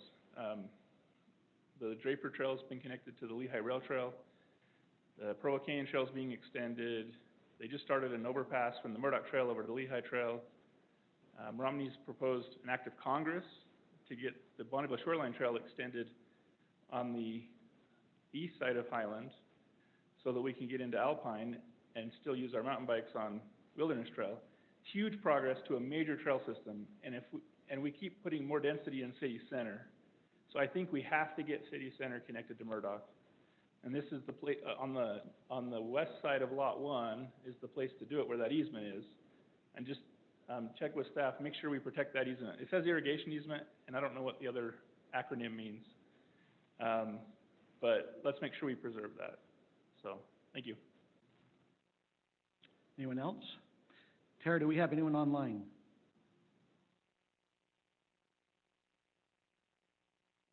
The Draper Trail's been connected to the Lehigh Rail Trail. The Provocaine Trail's being extended. They just started an overpass from the Murdoch Trail over to the Lehigh Trail. Romney's proposed an act of Congress to get the Bonneville Shoreline Trail extended on the east side of Highland so that we can get into Alpine and still use our mountain bikes on Wilderness Trail. Huge progress to a major trail system, and we keep putting more density in city center. So I think we have to get city center connected to Murdoch. And this is the on the west side of Lot 1 is the place to do it, where that easement is. And just check with staff, make sure we protect that easement. It says irrigation easement, and I don't know what the other acronym means. But let's make sure we preserve that. So, thank you. Anyone else? Tara, do we have anyone online?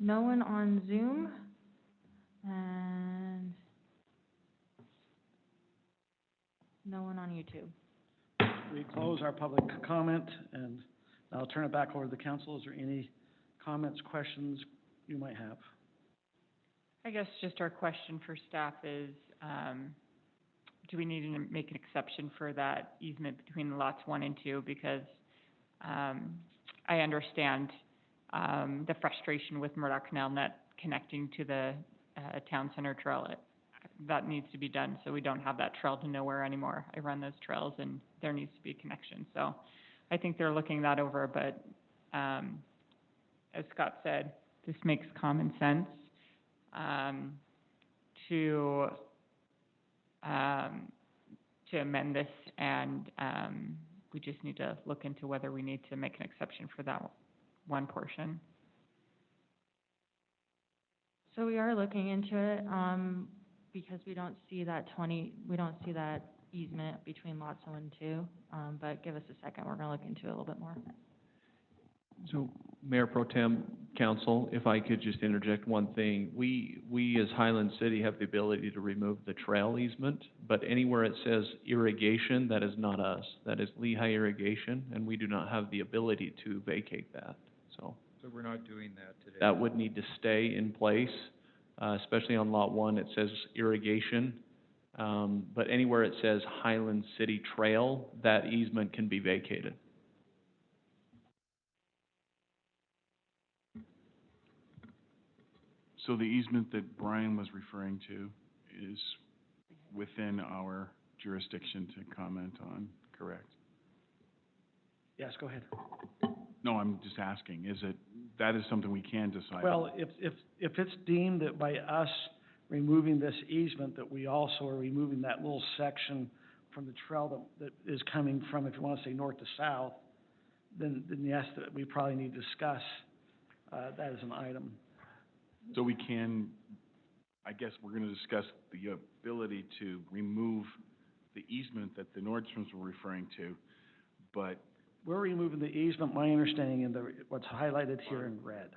No one on Zoom, and no one on YouTube. We close our public comment, and I'll turn it back over to the council. Is there any comments, questions you might have? I guess just our question for staff is, do we need to make an exception for that easement between lots 1 and 2? Because, I understand, the frustration with Murdoch Canal not connecting to the, town center trail. That needs to be done, so we don't have that trail to nowhere anymore. I run those trails, and there needs to be a connection. So I think they're looking that over, but, as Scott said, this makes common sense, to amend this, and, we just need to look into whether we need to make an exception for that one portion. So we are looking into it, because we don't see that easement between lots 1 and 2. But give us a second, we're gonna look into it a little bit more. So, Mayor Pro Tem, Council, if I could just interject one thing. We as Highland City have the ability to remove the trail easement, but anywhere it says irrigation, that is not us. That is Lehigh Irrigation, and we do not have the ability to vacate that, so. So we're not doing that today. That would need to stay in place, especially on Lot 1, it says irrigation. But anywhere it says Highland City Trail, that easement can be vacated. So the easement that Brian was referring to is within our jurisdiction to comment on, correct? Yes, go ahead. No, I'm just asking, that is something we can decide? Well, if it's deemed that by us removing this easement, that we also are removing that little section from the trail that is coming from, if you want to say north to south, then yes, that we probably need to discuss, that as an item. So we can, I guess we're gonna discuss the ability to remove the easement that the Nordstroms were referring to, but. We're removing the easement, my understanding, in what's highlighted here in red.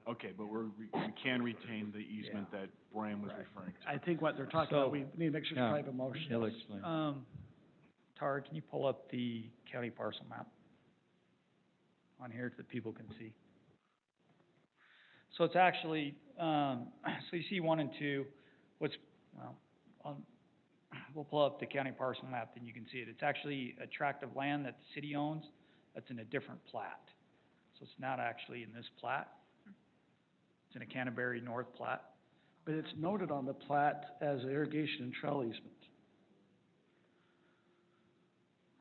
Okay, but we can retain the easement that Brian was referring to. I think what they're talking about, we need to make sure it's private motion. He'll explain. Tara, can you pull up the county parcel map on here so that people can see? So it's actually, so you see 1 and 2, we'll pull up the county parcel map, then you can see it. It's actually a tract of land that the city owns that's in a different plat. So it's not actually in this plat. It's in a Canterbury North plat. But it's noted on the plat as irrigation and trail easement.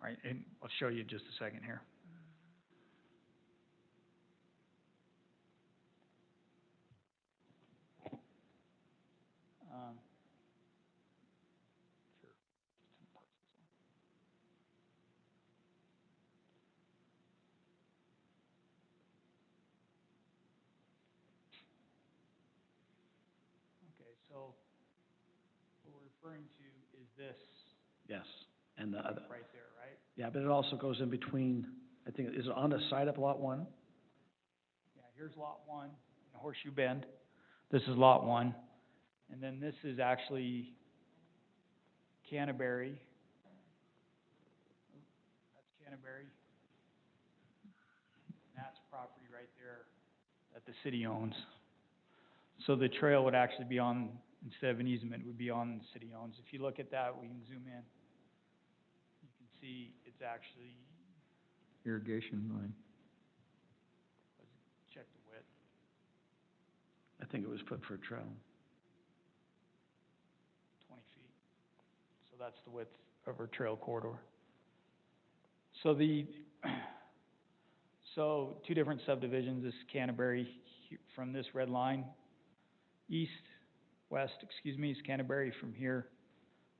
Right, and I'll show you in just a second here. So, what we're referring to is this. Yes, and the other. Right there, right? Yeah, but it also goes in between, I think, is it on the side of lot 1? Yeah, here's lot 1, in Horseshoe Bend. This is lot 1. And then this is actually Canterbury. That's Canterbury. And that's property right there that the city owns. So the trail would actually be on, instead of an easement, would be on the city owns. If you look at that, we can zoom in. You can see it's actually, Irrigation line. check the width. I think it was put for a trail. 20 feet. So that's the width of our trail corridor. So so two different subdivisions, this is Canterbury, from this red line, west, is Canterbury. From here,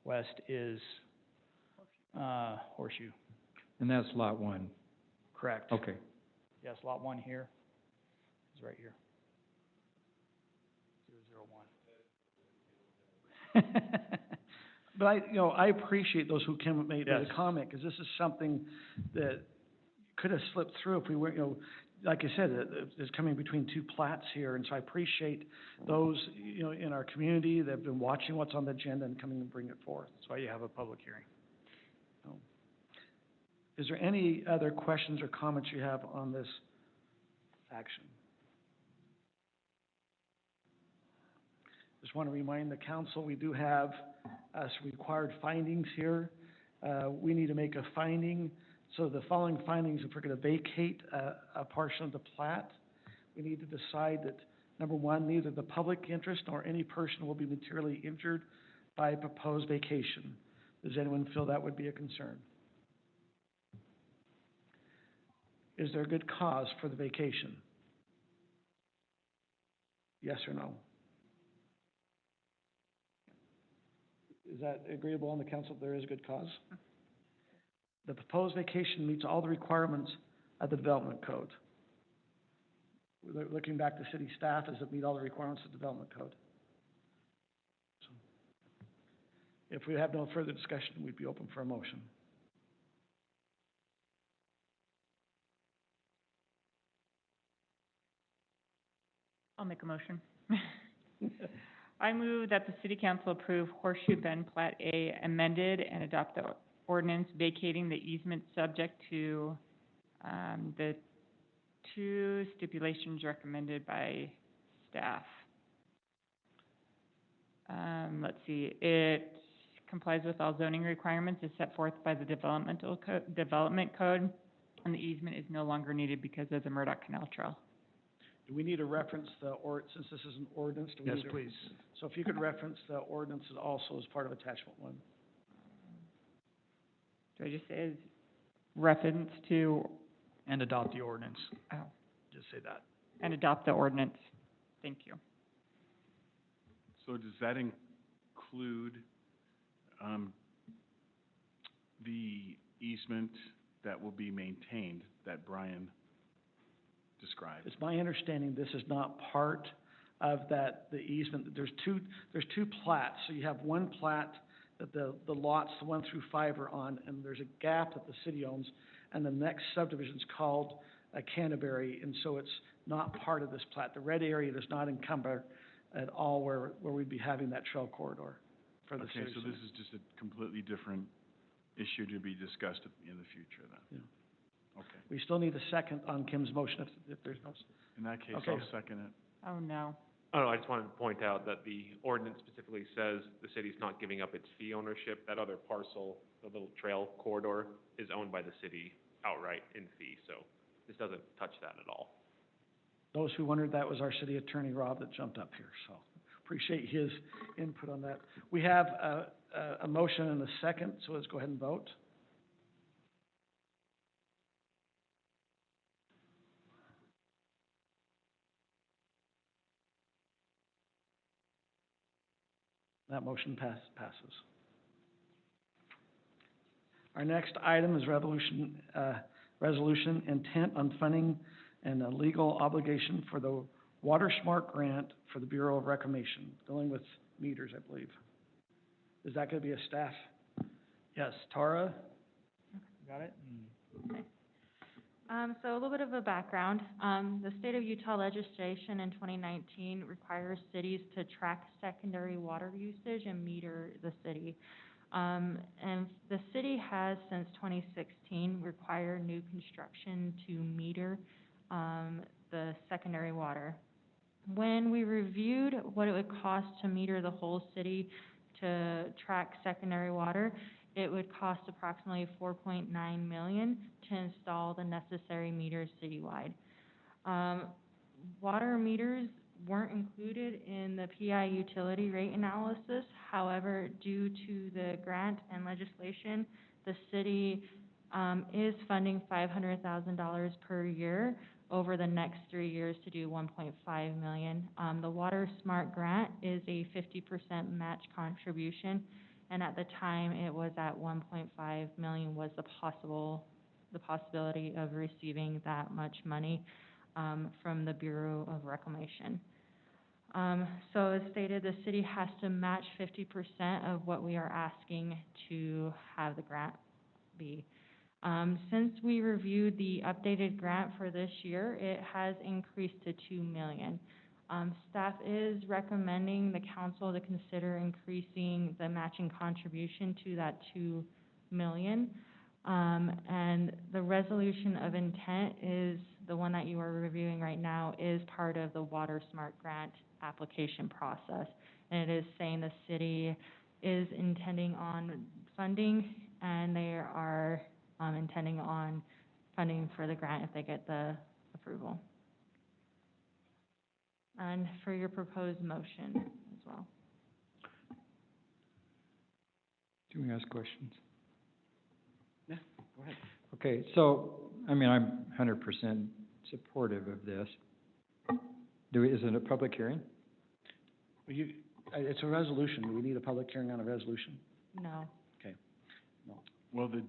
west is, Horseshoe. And that's lot one. Correct. Okay. Yes, lot one here is right here. 001. But I appreciate those who came and made Yes. a comment, because this is something that could have slipped through if we weren't, like I said, it's coming between two plats here, and so I appreciate those, in our community that have been watching what's on the agenda and coming and bring it forth. That's why you have a public hearing. Is there any other questions or comments you have on this action? Just want to remind the council, we do have some required findings here. We need to make a finding. So the following findings, if we're going to vacate a portion of the plat, we need to decide that, number one, neither the public interest nor any person will be materially injured by a proposed vacation. Does anyone feel that would be a concern? Is there a good cause for the vacation? Yes or no? Is that agreeable on the council if there is a good cause? The proposed vacation meets all the requirements of the development code. Looking back to city staff, does it meet all the requirements of the development code? So, if we have no further discussion, we'd be open for a motion. I'll make a motion. I move that the city council approve Horseshoe Bend Plat A amended and adopt the ordinance vacating the easement subject to, the two stipulations recommended by staff. Let's see, it complies with all zoning requirements as set forth by the development code, and the easement is no longer needed because of the Murdoch Canal Trail. Do we need to reference since this is an ordinance? Do we Yes, need to- please. So if you could reference the ordinance also as part of attachment one. Do I just say as reference to, And adopt the ordinance. oh, Just say that. and adopt the ordinance? Thank you. So does that include, the easement that will be maintained that Brian described? It's my understanding this is not part of the easement. There's two plats. So you have one plat that the lots, the 1 through 5 are on, and there's a gap that the city owns, and the next subdivision's called Canterbury, and so it's not part of this plat. The red area does not encumber at all where we'd be having that trail corridor for the city. Okay, so this is just a completely different issue to be discussed in the future then? Yeah. Okay. We still need a second on Kim's motion if there's no. In that case, Okay. I'll second it. Oh, no. Oh, no, I just wanted to point out that the ordinance specifically says the city's not giving up its fee ownership. That other parcel, the little trail corridor, is owned by the city outright in fee, so this doesn't touch that at all. Those who wondered, that was our city attorney, Rob, that jumped up here, so appreciate his input on that. We have a motion and a second, so let's go ahead and vote. That motion passes. Our next item is resolution intent on funding and a legal obligation for the Water Smart grant for the Bureau of Reclamation, dealing with meters, I believe. Is that gonna be a staff? Yes, Tara? Got it? Okay. So a little bit of a background. The state of Utah legislation in 2019 requires cities to track secondary water usage and meter the city. And the city has, since 2016, required new construction to meter the secondary water. When we reviewed what it would cost to meter the whole city to track secondary water, it would cost approximately $4.9 million to install the necessary meters citywide. Water meters weren't included in the PI utility rate analysis. However, due to the grant and legislation, the city is funding $500,000 per year over the next 3 years to do 1.5 million. The Water Smart grant is a 50% match contribution, and at the time it was at 1.5 million was the possibility of receiving that much money from the Bureau of Reclamation. So as stated, the city has to match 50% of what we are asking to have the grant be. Since we reviewed the updated grant for this year, it has increased to 2 million. Staff is recommending the council to consider increasing the matching contribution to that 2 million. And the resolution of intent is, the one that you are reviewing right now, is part of the Water Smart grant application process. And it is saying the city is intending on funding, and they are intending on funding for the grant if they get the approval. And for your proposed motion as well. Do we ask questions? Yeah, go ahead. Okay, so, I mean, I'm 100% supportive of this. Is it a public hearing? Well, it's a resolution. Do we need a public hearing on a resolution? No. Okay. No. Well, the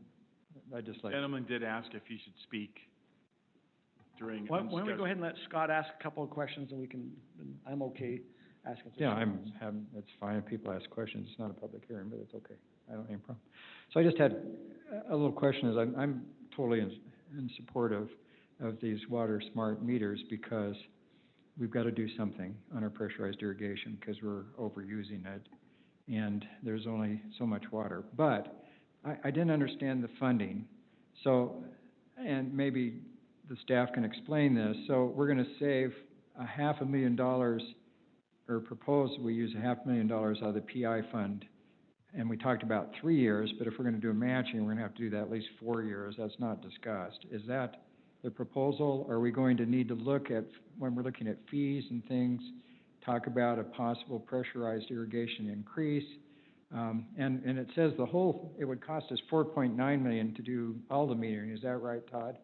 I just like. gentleman did ask if he should speak during. Why don't we go ahead and let Scott ask a couple of questions, and we can, I'm okay asking. Yeah, it's fine if people ask questions. It's not a public hearing, but it's okay. I don't have any problem. So I just had a little question. I'm totally in support of these Water Smart meters, because we've got to do something on our pressurized irrigation because we're overusing it, and there's only so much water. But I didn't understand the funding. So, and maybe the staff can explain this. So we're going to save $500,000, or propose we use $500,000 out of the PI fund. And we talked about 3 years, but if we're going to do a matching, we're going to have to do that at least 4 years. That's not discussed. Is that the proposal? Are we going to need to look at, when we're looking at fees and things, talk about a possible pressurized irrigation increase? And it says it would cost us $4.9 million to do all the metering. Is that right, Todd?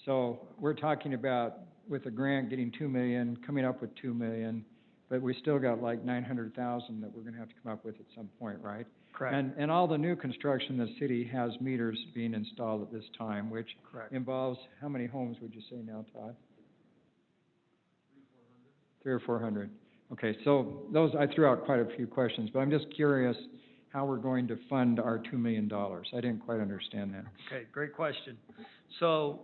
So we're talking about, with a grant, getting 2 million, coming up with 2 million, but we still got like 900,000 that we're going to have to come up with at some point, right? Correct. And all the new construction, the city has meters being installed at this time, which Correct. involves, how many homes would you say now, Todd? 300 or 400. Okay, so those, I threw out quite a few questions, but I'm just curious how we're going to fund our $2 million. I didn't quite understand that. Okay, great question. So,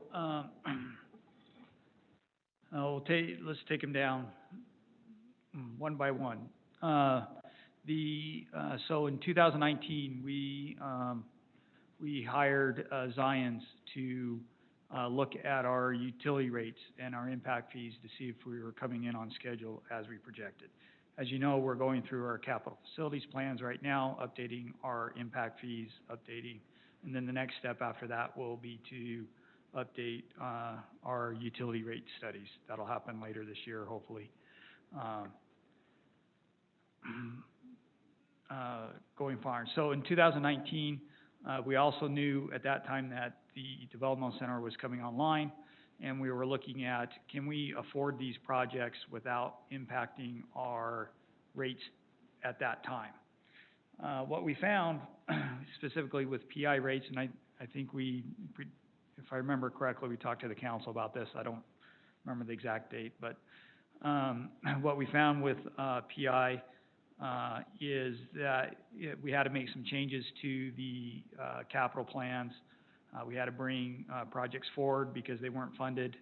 let's take them down one by one. So in 2019, we hired Zions to look at our utility rates and our impact fees to see if we were coming in on schedule as we projected. As you know, we're going through our capital facilities plans right now, updating our impact fees, and then the next step after that will be to update our utility rate studies. That'll happen later this year, hopefully. Going forward. So in 2019, we also knew at that time that the developmental center was coming online, and we were looking at, can we afford these projects without impacting our rates at that time? What we found, specifically with PI rates, and I think if I remember correctly, we talked to the council about this. I don't remember the exact date, but what we found with PI is that we had to make some changes to the capital plans. We had to bring projects forward because they weren't funded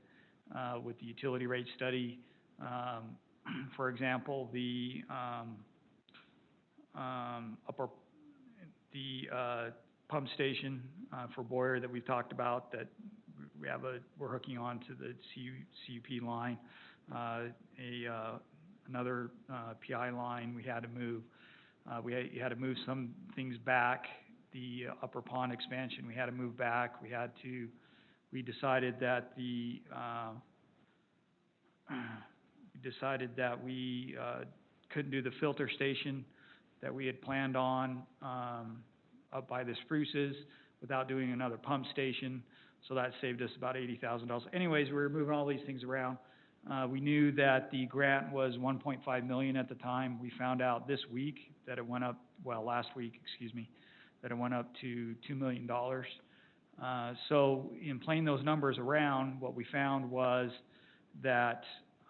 with the utility rate study. For example, the pump station for Boyer that we've talked about, that we're hooking on to the CUP line. Another PI line we had to move. We had to move some things back. The Upper Pond expansion we had to move back. We decided that we couldn't do the filter station that we had planned on up by the spruces. without doing another pump station, so that saved us about $80,000. Anyways, we were moving all these things around. We knew that the grant was $1.5 million at the time. We found out this week that it went up, well, last week, excuse me, that it went up to $2 million. So in playing those numbers around, what we found was that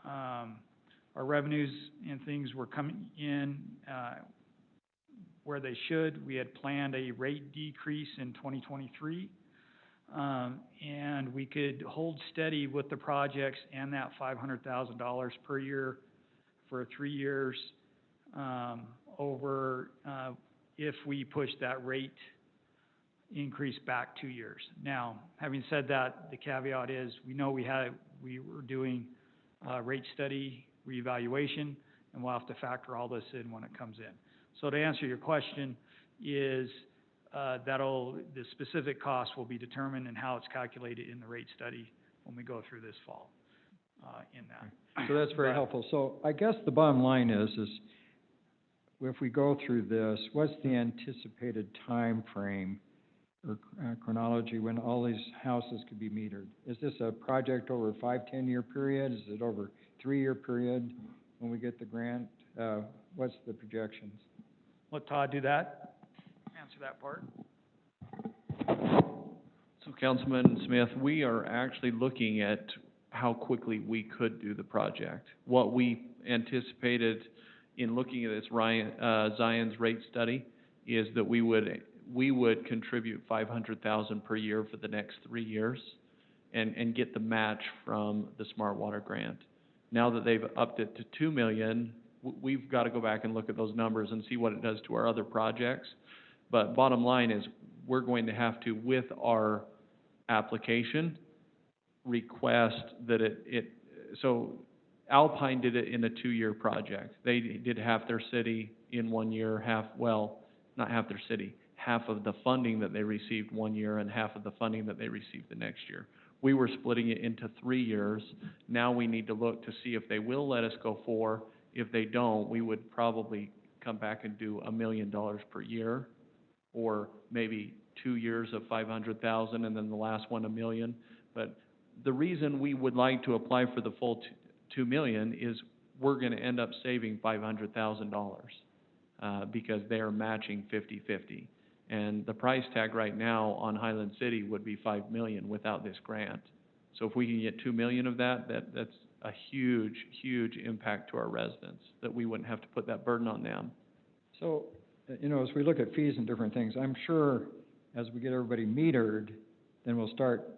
our revenues and things were coming in where they should. We had planned a rate decrease in 2023, and we could hold steady with the projects and that $500,000 per year for 3 years over if we push that rate increase back 2 years. Now, having said that, the caveat is we know we were doing rate study reevaluation, and we'll have to factor all this in when it comes in. So to answer your question is the specific cost will be determined and how it's calculated in the rate study when we go through this fall in that. So that's very helpful. So I guess the bottom line is if we go through this, what's the anticipated time frame or chronology when all these houses could be metered? Is this a project over a 5-10-year period? Is it over a 3-year period when we get the grant? What's the projections? Let Todd do that, answer that part. So Councilman Smith, we are actually looking at how quickly we could do the project. What we anticipated in looking at this Zion's rate study is that we would contribute $500,000 per year for the next 3 years and get the match from the Smart Water Grant. Now that they've upped it to $2 million, we've got to go back and look at those numbers and see what it does to our other projects. But bottom line is we're going to have to, with our application, request that so Alpine did it in a 2-year project. They did half their city in 1 year, not half their city, half of the funding that they received 1 year and half of the funding that they received the next year. We were splitting it into 3 years. Now we need to look to see if they will let us go 4. If they don't, we would probably come back and do $1 million per year, or maybe 2 years of $500,000 and then the last one $1 million. But the reason we would like to apply for the full $2 million is we're going to end up saving $500,000 because they are matching 50-50. And the price tag right now on Highland City would be $5 million without this grant. So if we can get $2 million of that's a huge, huge impact to our residents, that we wouldn't have to put that burden on them. So, as we look at fees and different things, I'm sure as we get everybody metered, then we'll start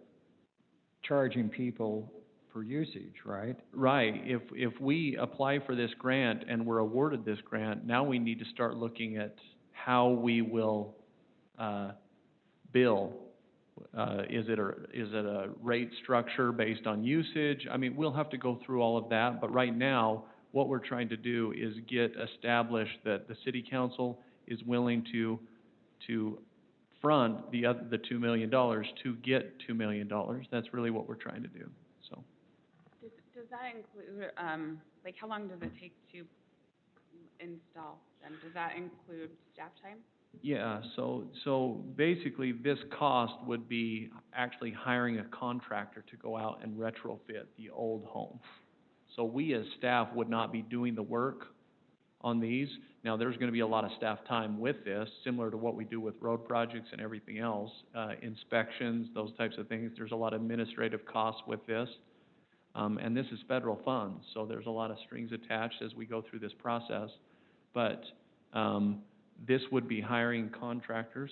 charging people for usage, right? Right. If we apply for this grant and we're awarded this grant, now we need to start looking at how we will bill. Is it a rate structure based on usage? I mean, we'll have to go through all of that, but right now, what we're trying to do is get established that the city council is willing to front the $2 million to get $2 million. That's really what we're trying to do, so. Does that include, like, how long does it take to install them? Does that include staff time? Yeah, so basically this cost would be actually hiring a contractor to go out and retrofit the old home. So we as staff would not be doing the work on these. Now, there's going to be a lot of staff time with this, similar to what we do with road projects and everything else, inspections, those types of things. There's a lot of administrative costs with this. And this is federal funds, so there's a lot of strings attached as we go through this process. But this would be hiring contractors,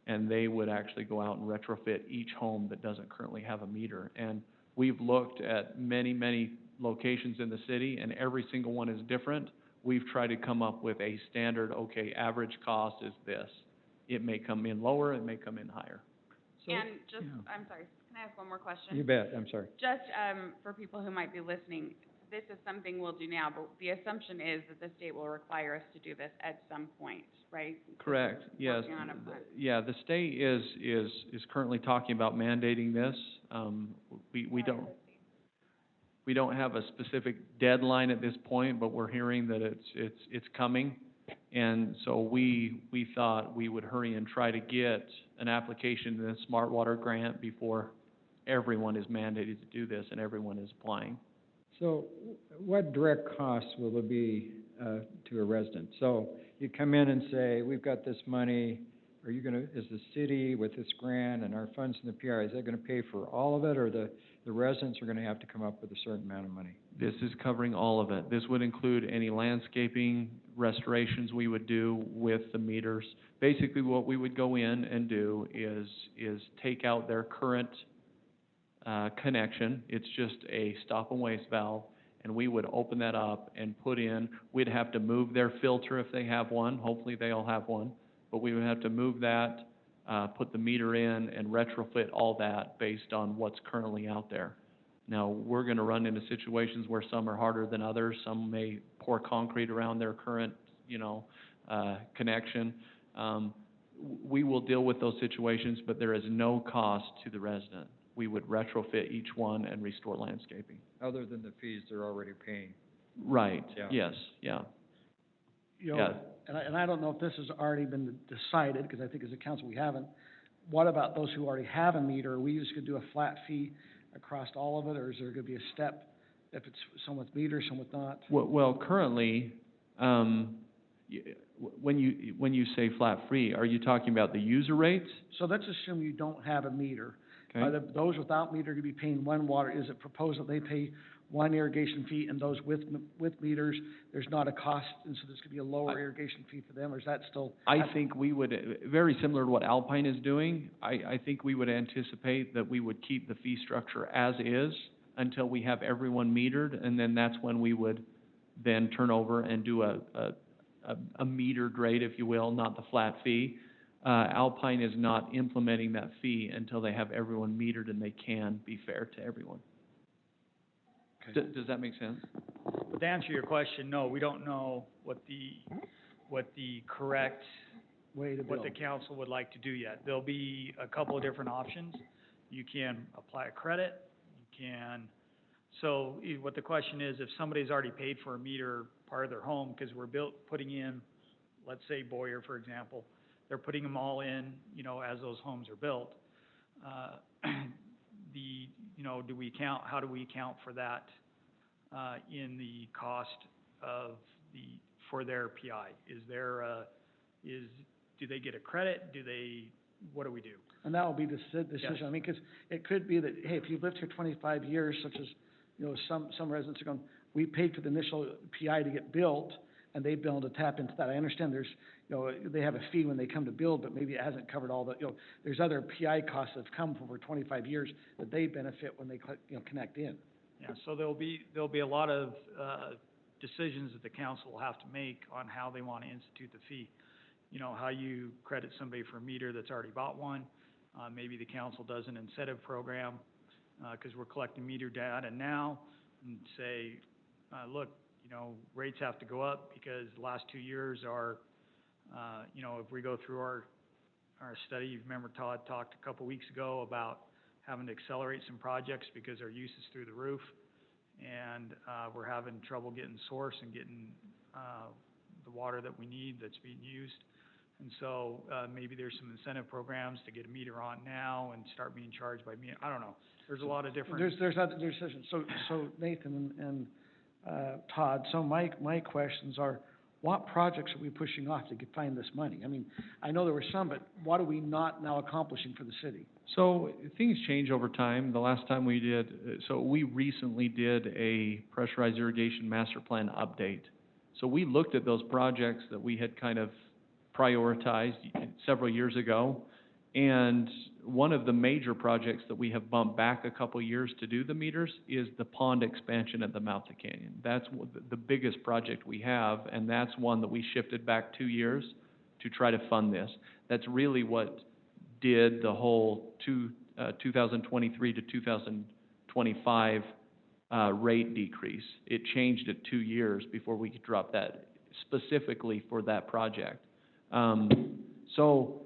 and they would actually go out and retrofit each home that doesn't currently have a meter. And we've looked at many, many locations in the city, and every single one is different. We've tried to come up with a standard, average cost is this. It may come in lower, it may come in higher. And just, I'm sorry, can I ask one more question? You bet, I'm sorry. Just for people who might be listening, this is something we'll do now, but the assumption is that the state will require us to do this at some point, right? Correct, yes. Working on a plan. Yeah, the state is currently talking about mandating this. We don't have a specific deadline at this point, but we're hearing that it's coming. And so we thought we would hurry and try to get an application in the Smart Water Grant before everyone is mandated to do this and everyone is applying. So what direct costs will there be to a resident? So you come in and say, we've got this money, are you gonna, is the city with this grant and our funds in the PRI, is that gonna pay for all of it, or the residents are gonna have to come up with a certain amount of money? This is covering all of it. This would include any landscaping restorations we would do with the meters. Basically, what we would go in and do is take out their current connection. It's just a stop and waste valve, and we would open that up and put in, we'd have to move their filter if they have one, hopefully they all have one, but we would have to move that, put the meter in, and retrofit all that based on what's currently out there. Now, we're gonna run into situations where some are harder than others, some may pour concrete around their current, connection. We will deal with those situations, but there is no cost to the resident. We would retrofit each one and restore landscaping. Other than the fees they're already paying. Right, Yeah. yes, yeah. You know, Yeah. and I don't know if this has already been decided, because I think as a council we haven't. What about those who already have a meter? Are we just gonna do a flat fee across all of it, or is there gonna be a step if it's some with meter, some with not? Well, currently, when you say flat fee, are you talking about the user rates? So let's assume you don't have a meter. Okay. Are those without meter gonna be paying one water? Is it proposed that they pay one irrigation fee, and those with meters, there's not a cost, and so there's gonna be a lower irrigation fee for them, or is that still? I think we would, very similar to what Alpine is doing, I think we would anticipate that we would keep the fee structure as is until we have everyone metered, and then that's when we would then turn over and do a metered rate, if you will, not the flat fee. Alpine is not implementing that fee until they have everyone metered and they can be fair to everyone. Does that make sense? But to answer your question, no, we don't know what the correct, way to what the build. council would like to do yet. There'll be a couple of different options. You can apply a credit, you can, so what the question is, if somebody's already paid for a meter part of their home, because we're putting in, let's say Boyer, for example, they're putting them all in, as those homes are built. How do we account for that, in the cost of for their PI? Do they get a credit? What do we do? And that will be the decision. Yes. I mean, 'cause it could be that, hey, if you've lived here 25 years, such as, some residents are going, we paid for the initial PI to get built, and they've been able to tap into that. I understand there's, they have a fee when they come to build, but maybe it hasn't covered all the, there's other PI costs that have come for over 25 years that they benefit when they, connect in. Yeah, so there'll be a lot of, decisions that the council will have to make on how they want to institute the fee. How you credit somebody for a meter that's already bought one. Maybe the council does an incentive program, because we're collecting meter data now, and say, look, rates have to go up because the last 2 years are, if we go through our study, you remember Todd talked a couple weeks ago about having to accelerate some projects because our use is through the roof, and we're having trouble getting source and getting the water that we need that's being used. And so maybe there's some incentive programs to get a meter on now and start being charged by meter. I don't know. There's a lot of different. There's other decisions. So Nathan and Todd, so my questions are, what projects are we pushing off to find this money? I mean, I know there were some, but what are we not now accomplishing for the city? So things change over time. The last time we recently did a pressurized irrigation master plan update. So we looked at those projects that we had kind of prioritized several years ago. And one of the major projects that we have bumped back a couple years to do the meters is the pond expansion at the mouth of the canyon. That's the biggest project we have, and that's one that we shifted back 2 years to try to fund this. That's really what did the whole 2023 to 2025 rate decrease. It changed it 2 years before we could drop that specifically for that project. So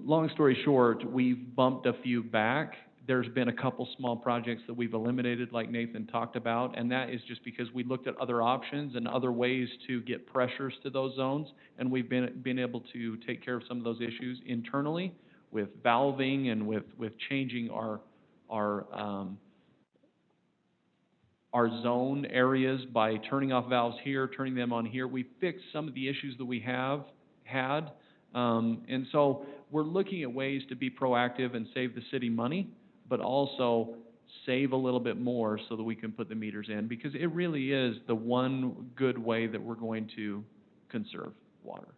long story short, we've bumped a few back There's been a couple small projects that we've eliminated, like Nathan talked about, and that is just because we looked at other options and other ways to get pressures to those zones, and we've been able to take care of some of those issues internally with valving and with changing our zone areas by turning off valves here, turning them on here. We fixed some of the issues that we have had, and so we're looking at ways to be proactive and save the city money, but also save a little bit more so that we can put the meters in, because it really is the one good way that we're going to conserve water.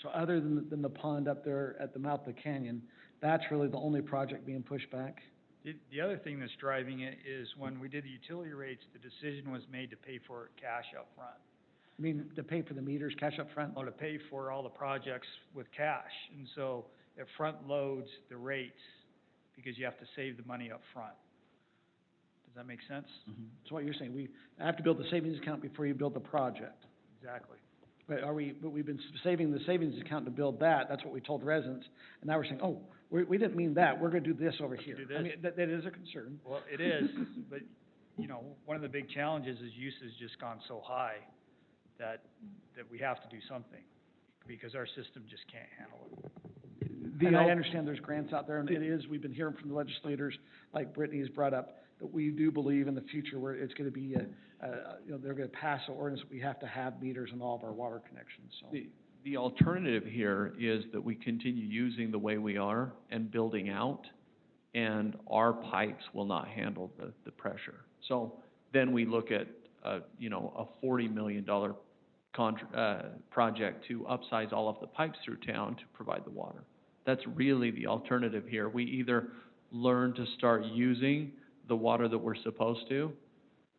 So other than the pond up there at the mouth of the canyon, that's really the only project being pushed back? The other thing that's driving it is when we did the utility rates, the decision was made to pay for it cash up front. I mean, to pay for the meters, cash up front? Or to pay for all the projects with cash. And so it front loads the rates because you have to save the money up front. Does that make sense? Mm-hmm. So what you're saying, we have to build the savings account before you build the project. Exactly. But we've been saving the savings account to build that, that's what we told residents, and now we're saying, oh, we didn't mean that, we're gonna do this over here. Do this. I mean, that is a concern. Well, it is, but, you know, one of the big challenges is use has just gone so high that we have to do something, because our system just can't handle it. And I understand there's grants out there, and it is, we've been hearing from the legislators, like Brittany's brought up, that we do believe in the future where it's gonna be they're gonna pass an ordinance that we have to have meters in all of our water connections, so. The alternative here is that we continue using the way we are and building out, and our pipes will not handle the pressure. So then we look at, a $40 million project to upsize all of the pipes through town to provide the water. That's really the alternative here. We either learn to start using the water that we're supposed to,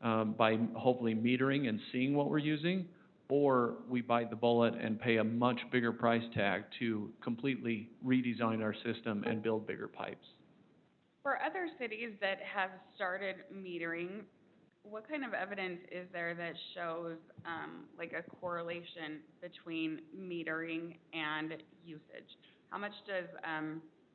by hopefully metering and seeing what we're using, or we bite the bullet and pay a much bigger price tag to completely redesign our system and build bigger pipes. For other cities that have started metering, what kind of evidence is there that shows, like a correlation between metering and usage? How much does,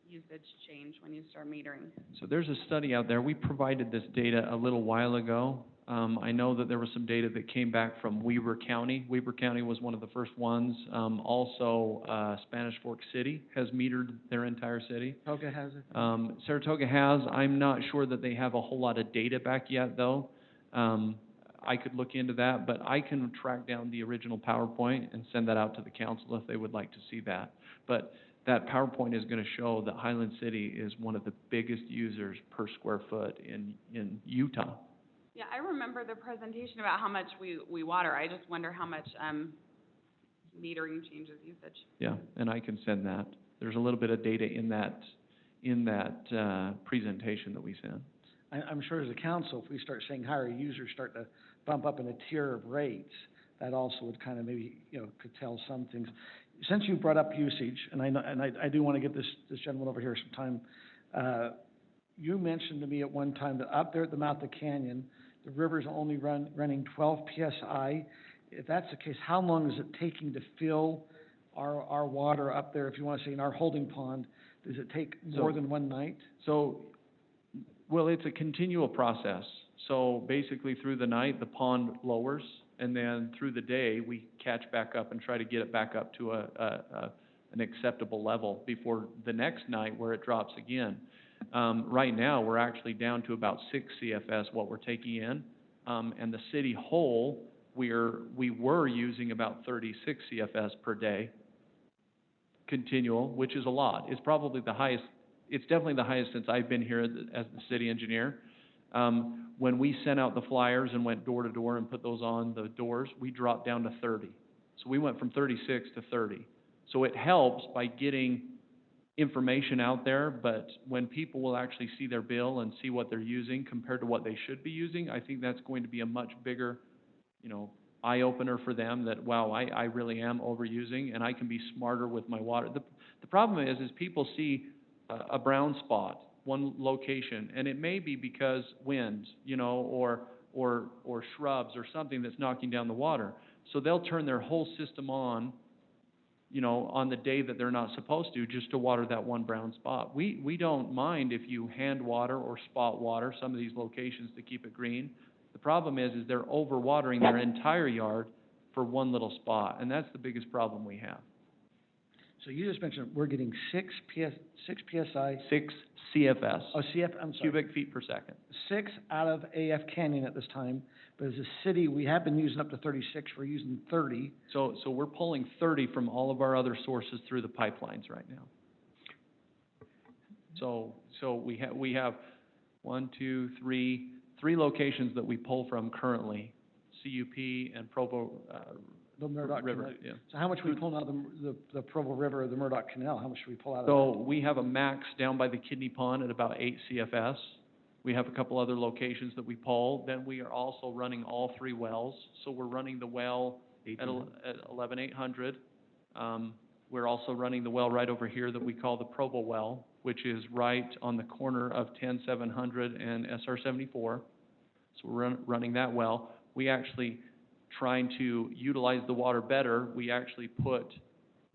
usage change when you start metering? So there's a study out there. We provided this data a little while ago. I know that there was some data that came back from Weber County. Weber County was one of the first ones. Also, Spanish Fork City has metered their entire city. Saratoga has it? Saratoga has. I'm not sure that they have a whole lot of data back yet, though. I could look into that, but I can track down the original PowerPoint and send that out to the council if they would like to see that. But that PowerPoint is going to show that Highland City is one of the biggest users per square foot in Utah. Yeah, I remember the presentation about how much we water. I just wonder how much, metering changes usage. Yeah, and I can send that. There's a little bit of data in that presentation that we sent. I'm sure as a council, if we start seeing higher users start to bump up in a tier of rates, that also would kind of maybe, could tell some things. Since you brought up usage, and I do want to get this gentleman over here some time, you mentioned to me at one time that up there at the mouth of the canyon, the river's only running 12 PSI. If that's the case, how long is it taking to fill our water up there, if you want to say in our holding pond? Does it take more than one night? Well, it's a continual process. So basically through the night, the pond lowers, and then through the day, we catch back up and try to get it back up to an acceptable level before the next night where it drops again. Right now, we're actually down to about 6 CFS what we're taking in, and the city whole, we were using about 36 CFS per day, continual, which is a lot. It's probably the highest. It's definitely the highest since I've been here as the city engineer. When we sent out the flyers and went door to door and put those on the doors, we dropped down to 30. So we went from 36 to 30. So it helps by getting information out there, but when people will actually see their bill and see what they're using compared to what they should be using, I think that's going to be a much bigger, eye-opener for them that, wow, I really am overusing and I can be smarter with my water. The problem is people see a brown spot, one location, and it may be because wind, or shrubs or something that's knocking down the water. So they'll turn their whole system on you know, on the day that they're not supposed to, just to water that one brown spot. We don't mind if you hand water or spot water some of these locations to keep it green. The problem is they're overwatering their entire yard for one little spot, and that's the biggest problem we have. So you just mentioned we're getting six PSI. 6 CFS. Oh, I'm sorry. Cubic feet per second. 6 out of AF Canyon at this time, but as a city, we have been using up to 36, we're using 30. So we're pulling 30 from all of our other sources through the pipelines right now. So we have 3 locations that we pull from currently, CUP and Provo, The Murdoch River, Canal. yeah. So how much we pull out of the Provo River or the Murdoch Canal, how much should we pull out of that? So we have a max down by the Kidney Pond at about 8 CFS. We have a couple other locations that we pull. Then we are also running all 3 wells. So we're running the well at 11,800. We're also running the well right over here that we call the Provo well, which is right on the corner of 10,700 and SR 74. So we're running that well. We actually, trying to utilize the water better, we actually put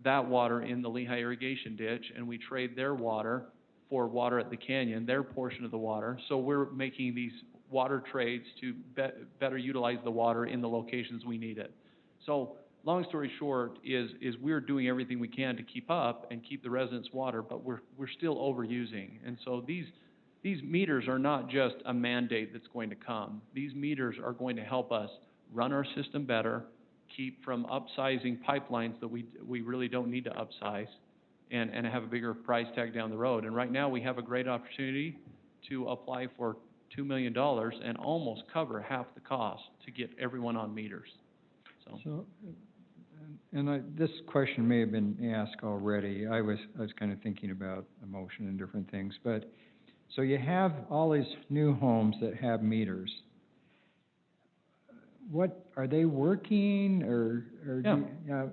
that water in the Lehigh irrigation ditch, and we trade their water for water at the canyon, their portion of the water. So we're making these water trades to better utilize the water in the locations we need it. So long story short is we're doing everything we can to keep up and keep the residents' water, but we're still overusing. And so these meters are not just a mandate that's going to come. These meters are going to help us run our system better, keep from upsizing pipelines that we really don't need to upsize, and have a bigger price tag down the road. And right now, we have a great opportunity to apply for $2 million and almost cover half the cost to get everyone on meters. So, this question may have been asked already. I was kind of thinking about emotion and different things, but, so you have all these new homes that have meters. What, are they working, or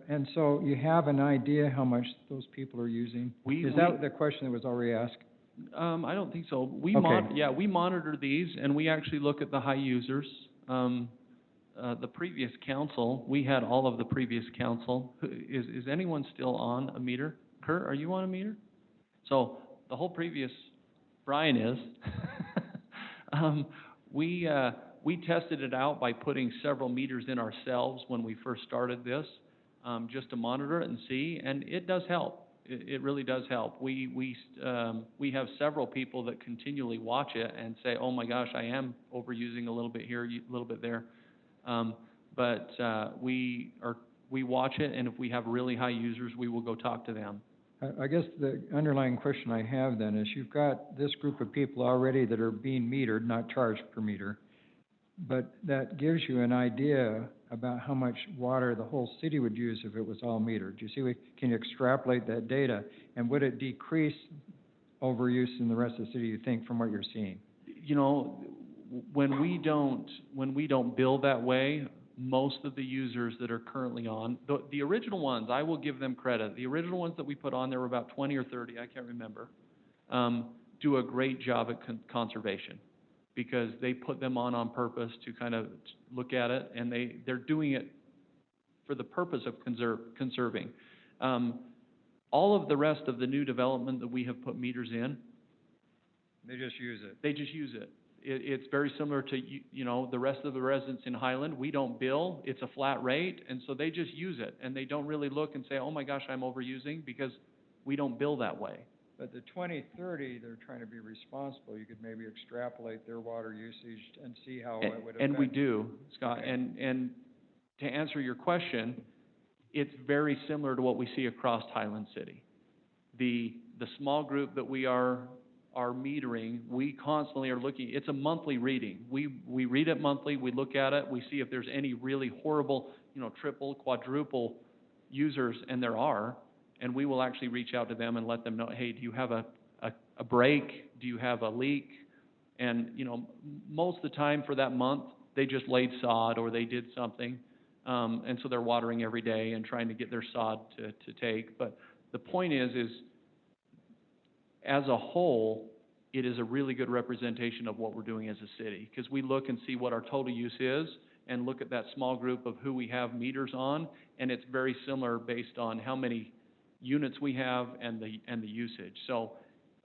and so you have an idea how much those people are using? Is that the question that was already asked? I don't think so. We monitor these, and we actually look at the high users. The previous council, we had all of the previous council. Is anyone still on a meter? Kurt, are you on a meter? So the whole previous, Brian is. We tested it out by putting several meters in ourselves when we first started this, just to monitor it and see, and it does help. It really does help. We have several people that continually watch it and say, oh my gosh, I am overusing a little bit here, a little bit there. But we watch it, and if we have really high users, we will go talk to them. I guess the underlying question I have then is, you've got this group of people already that are being metered, not charged per meter, but that gives you an idea about how much water the whole city would use if it was all metered. Do you see, can you extrapolate that data, and would it decrease overuse in the rest of the city, you think, from what you're seeing? You know, when we don't bill that way, most of the users that are currently on, the original ones, I will give them credit. The original ones that we put on, there were about 20 or 30, I can't remember, do a great job at conservation, because they put them on purpose to kind of look at it, and they're doing it for the purpose of conserving. All of the rest of the new development that we have put meters in, they just use it. They just use it. It's very similar to, you know, the rest of the residents in Highland. We don't bill, it's a flat rate, and so they just use it, and they don't really look and say, oh my gosh, I'm overusing, because we don't bill that way. But the 2030, they're trying to be responsible. You could maybe extrapolate their water usage and see how it would affect. And we do, Scott. Okay. And to answer your question, it's very similar to what we see across Highland City. The small group that we are metering, we constantly are looking. It's a monthly reading. We read it monthly. We look at it. We see if there's any really horrible, you know, triple, quadruple users, and there are. And we will actually reach out to them and let them know, hey, do you have a break? Do you have a leak? And, you know, most of the time for that month, they just laid sod or they did something. And so they're watering every day and trying to get their sod to take. But the point is as a whole, it is a really good representation of what we're doing as a city, because we look and see what our total use is, and look at that small group of who we have meters on, and it's very similar based on how many units we have and the usage. So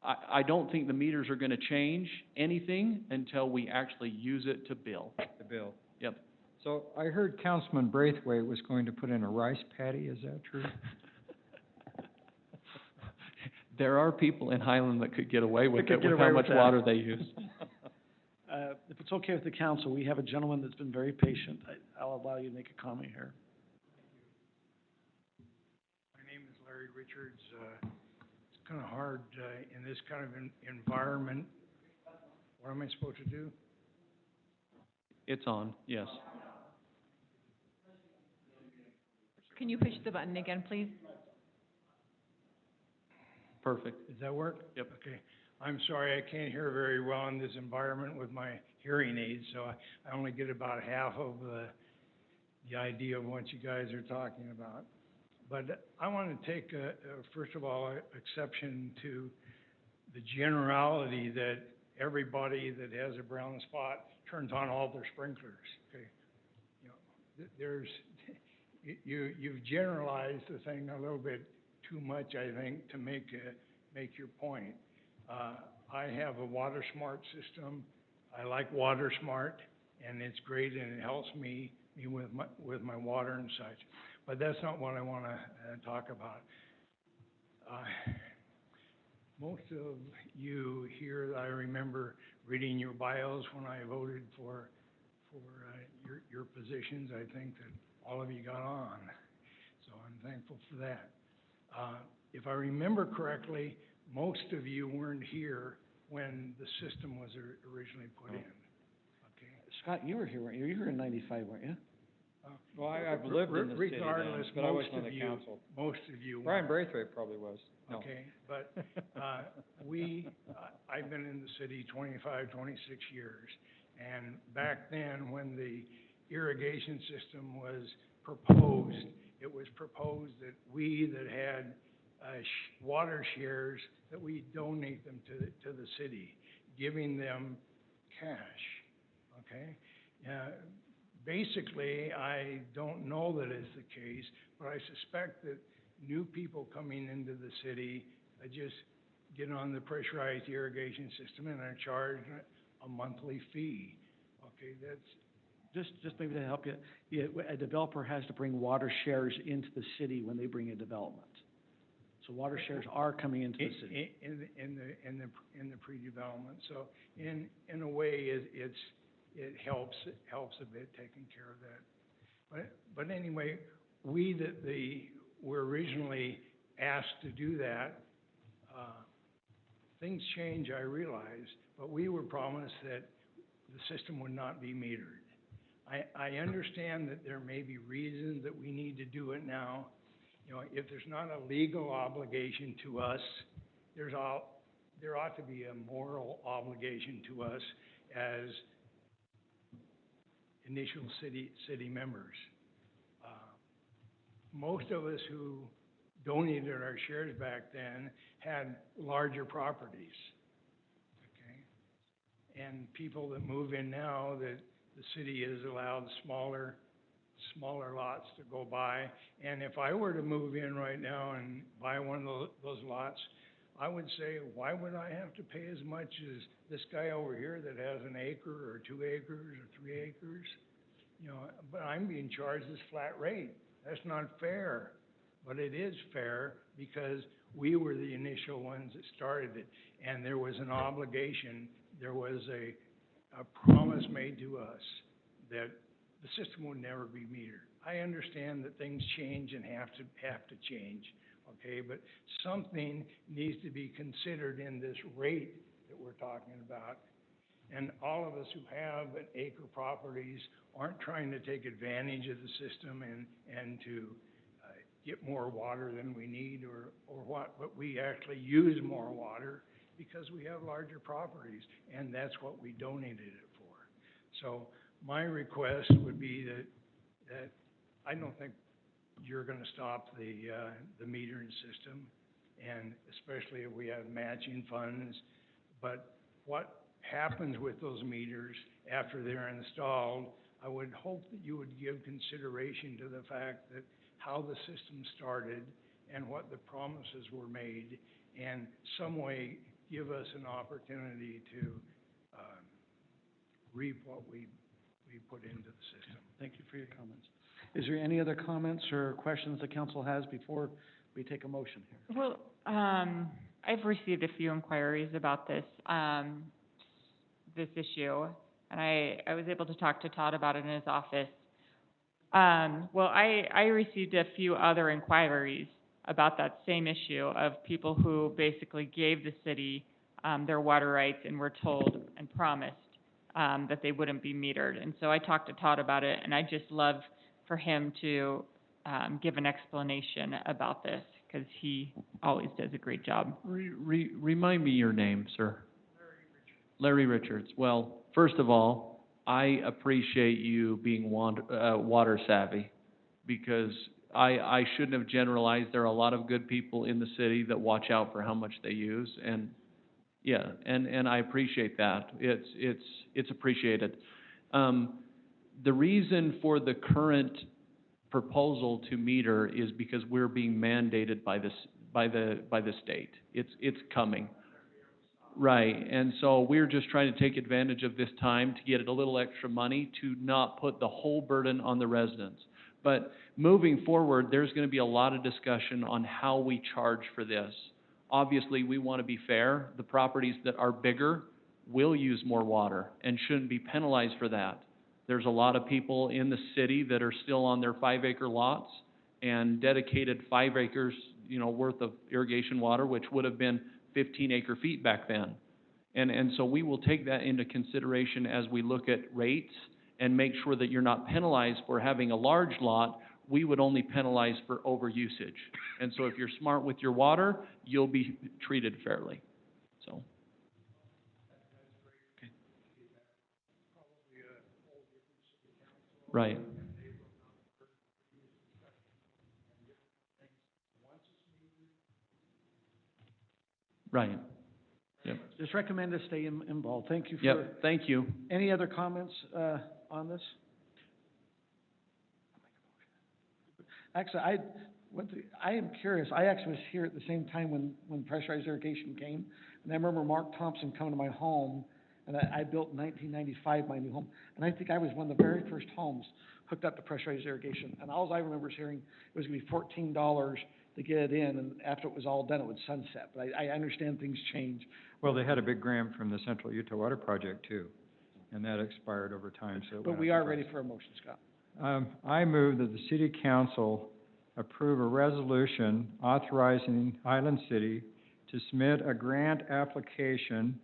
I don't think the meters are gonna change anything until we actually use it to bill. The bill. Yep. So I heard Councilman Braithwaite was going to put in a rice paddy, is that true? There are people in Highland that could get away with That could it, get with how away much with that. water they use. If it's okay with the council, we have a gentleman that's been very patient. I'll allow you to make a comment here. My name is Larry Richards. It's kind of hard in this kind of environment. What am I supposed to do? It's on, yes. Can you push the button again, please? Perfect. Does that work? Yep. Okay. I'm sorry, I can't hear very well in this environment with my hearing aids, so I only get about half of the idea of what you guys are talking about. But I want to take, first of all, exception to the generality that everybody that has a brown spot turns on all their sprinklers, okay? You know, there's, you've generalized the thing a little bit too much, I think, to make your point. I have a Water Smart system. I like Water Smart, and it's great, and it helps me with my water and such. But that's not what I want to talk about. Most of you here, I remember reading your bios when I voted for your positions. I think that all of you got on, so I'm thankful for that. If I remember correctly, most of you weren't here when the system was originally put in. Okay. Scott, you were here, weren't you? You were in 95, weren't you? Well, I've lived in the city then, Regardless, but I most wasn't on of the you, council. most of you. Brian weren't. Braithwaite probably was. No. Okay, but, I've been in the city 25, 26 years. And back then, when the irrigation system was proposed, it was proposed that we that had, water shares, that we donate them to the city, giving them cash, okay? Basically, I don't know that it's the case, but I suspect that new people coming into the city just get on the pressurized irrigation system and are charged a monthly fee. Okay, that's Just maybe to help you, a developer has to bring water shares into the city when they bring a development. So water shares are coming into the city. in the pre-development. So in a way, it helps a bit taking care of that. But anyway, we were originally asked to do that. Things change, I realize, but we were promised that the system would not be metered. I understand that there may be reasons that we need to do it now. You know, if there's not a legal obligation to us, there ought to be a moral obligation to us as initial city members. Most of us who donated our shares back then had larger properties, okay? And people that move in now, that the city has allowed smaller lots to go by. And if I were to move in right now and buy one of those lots, I would say, why would I have to pay as much as this guy over here that has an acre or 2 acres or 3 acres? You know, but I'm being charged this flat rate. That's not fair, but it is fair because we were the initial ones that started it, and there was an obligation, there was a promise made to us that the system would never be metered. I understand that things change and have to change, okay, but something needs to be considered in this rate that we're talking about. And all of us who have an acre properties aren't trying to take advantage of the system and to get more water than we need or what, but we actually use more water because we have larger properties, and that's what we donated it for. So my request would be that I don't think you're gonna stop the metering system, and especially if we have matching funds, but what happens with those meters after they're installed, I would hope that you would give consideration to the fact that how the system started and what the promises were made, and some way give us an opportunity to, reap what we put into the system. Thank you for your comments. Is there any other comments or questions the council has before we take a motion here? Well, I've received a few inquiries about this, this issue, and I was able to talk to Todd about it in his office. Well, I received a few other inquiries about that same issue of people who basically gave the city, their water rights and were told and promised, that they wouldn't be metered. And so I talked to Todd about it, and I'd just love for him to, give an explanation about this, because he always does a great job. Remind me your name, sir. Larry Richards. Well, first of all, I appreciate you being water savvy, because I shouldn't have generalized. There are a lot of good people in the city that watch out for how much they use, and yeah, and I appreciate that. It's appreciated. The reason for the current proposal to meter is because we're being mandated by the state. It's coming. Right, and so we're just trying to take advantage of this time to get a little extra money to not put the whole burden on the residents. But moving forward, there's going to be a lot of discussion on how we charge for this. Obviously, we want to be fair. The properties that are bigger will use more water and shouldn't be penalized for that. There's a lot of people in the city that are still on their 5-acre lots and dedicated 5 acres, worth of irrigation water, which would have been 15 acre-feet back then. And so we will take that into consideration as we look at rates and make sure that you're not penalized for having a large lot. We would only penalize for overusage. And so if you're smart with your water, you'll be treated fairly. So. Okay. Right. Right. Yep. Just recommend to stay involved. Thank you for. Yep, thank you. Any other comments, on this? Actually, I am curious. I actually was here at the same time when pressurized irrigation came. And I remember Mark Thompson coming to my home, and I built in 1995 my new home. And I think I was one of the very first homes hooked up to pressurized irrigation. And all I remember is hearing it was going to be $14 to get it in, and after it was all done, it would sunset. But I understand things change. Well, they had a big grant from the Central Utah Water Project too, and that expired over time, so. But we are ready for a motion, Scott. I move that the city council approve a resolution authorizing Highland City to submit a grant application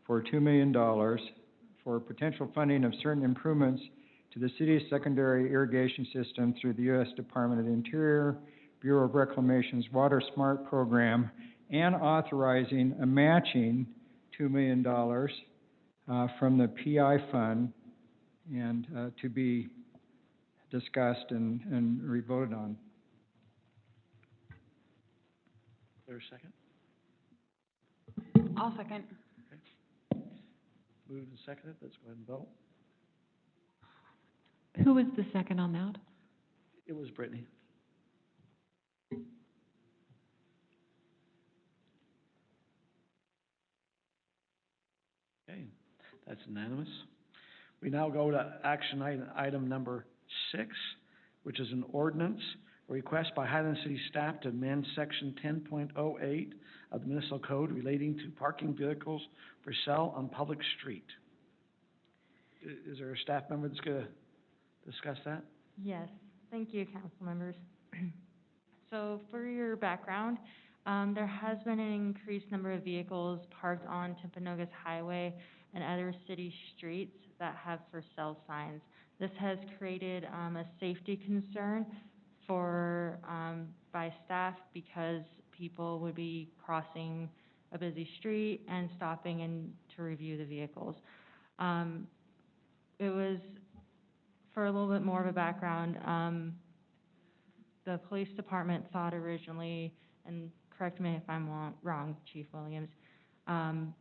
for $2 million for potential funding of certain improvements to the city's secondary irrigation system through the U.S. Department of the Interior, Bureau of Reclamation's Water Smart program, and authorizing a matching $2 million from the PI fund, and to be discussed and re-voted on. Is there a second? I'll second. Okay. Moved and seconded. Let's go ahead and vote. Who was the second on that? It was Brittany. Okay, that's unanimous. We now go to action item number 6, which is an ordinance, a request by Highland City staff to amend section 10.08 of the municipal code relating to parking vehicles for sale on public street. Is there a staff member that's going to discuss that? Yes, thank you, council members. So for your background, there has been an increased number of vehicles parked on Timpanogos Highway and other city streets that have for sale signs. This has created a safety concern for by staff, because people would be crossing a busy street and stopping and to review the vehicles. It was, for a little bit more of a background, the police department thought originally, and correct me if I'm wrong, Chief Williams,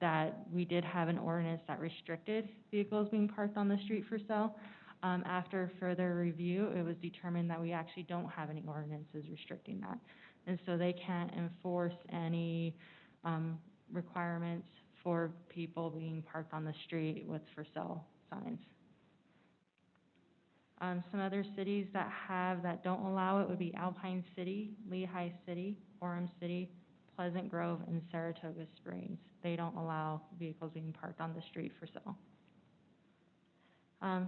that we did have an ordinance that restricted vehicles being parked on the street for sale. After further review, it was determined that we actually don't have any ordinances restricting that. And so they can't enforce any, requirements for people being parked on the street with for sale signs. Some other cities that don't allow it would be Alpine City, Lehigh City, Orem City, Pleasant Grove, and Saratoga Springs. They don't allow vehicles being parked on the street for sale.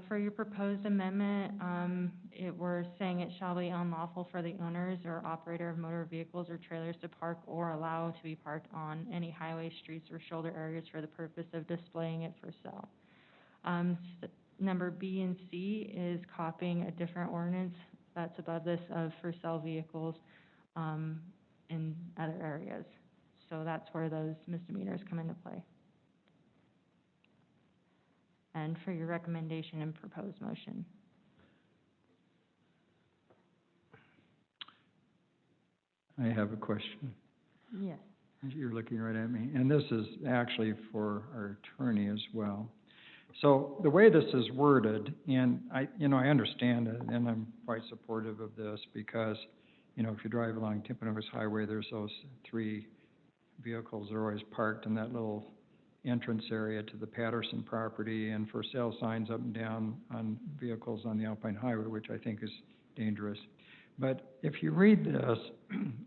For your proposed amendment, we're saying it shall be unlawful for the owners or operator of motor vehicles or trailers to park or allow to be parked on any highway, streets, or shoulder areas for the purpose of displaying it for sale. Number B and C is copying a different ordinance that's above this of for sale vehicles, in other areas. So that's where those misdemeanors come into play. And for your recommendation and proposed motion. I have a question. Yes. You're looking right at me, and this is actually for our attorney as well. So the way this is worded, and I understand it, and I'm quite supportive of this because, if you drive along Timpanogos Highway, there's those 3 vehicles that are always parked in that little entrance area to the Patterson property, and for sale signs up and down on vehicles on the Alpine Highway, which I think is dangerous. But if you read this,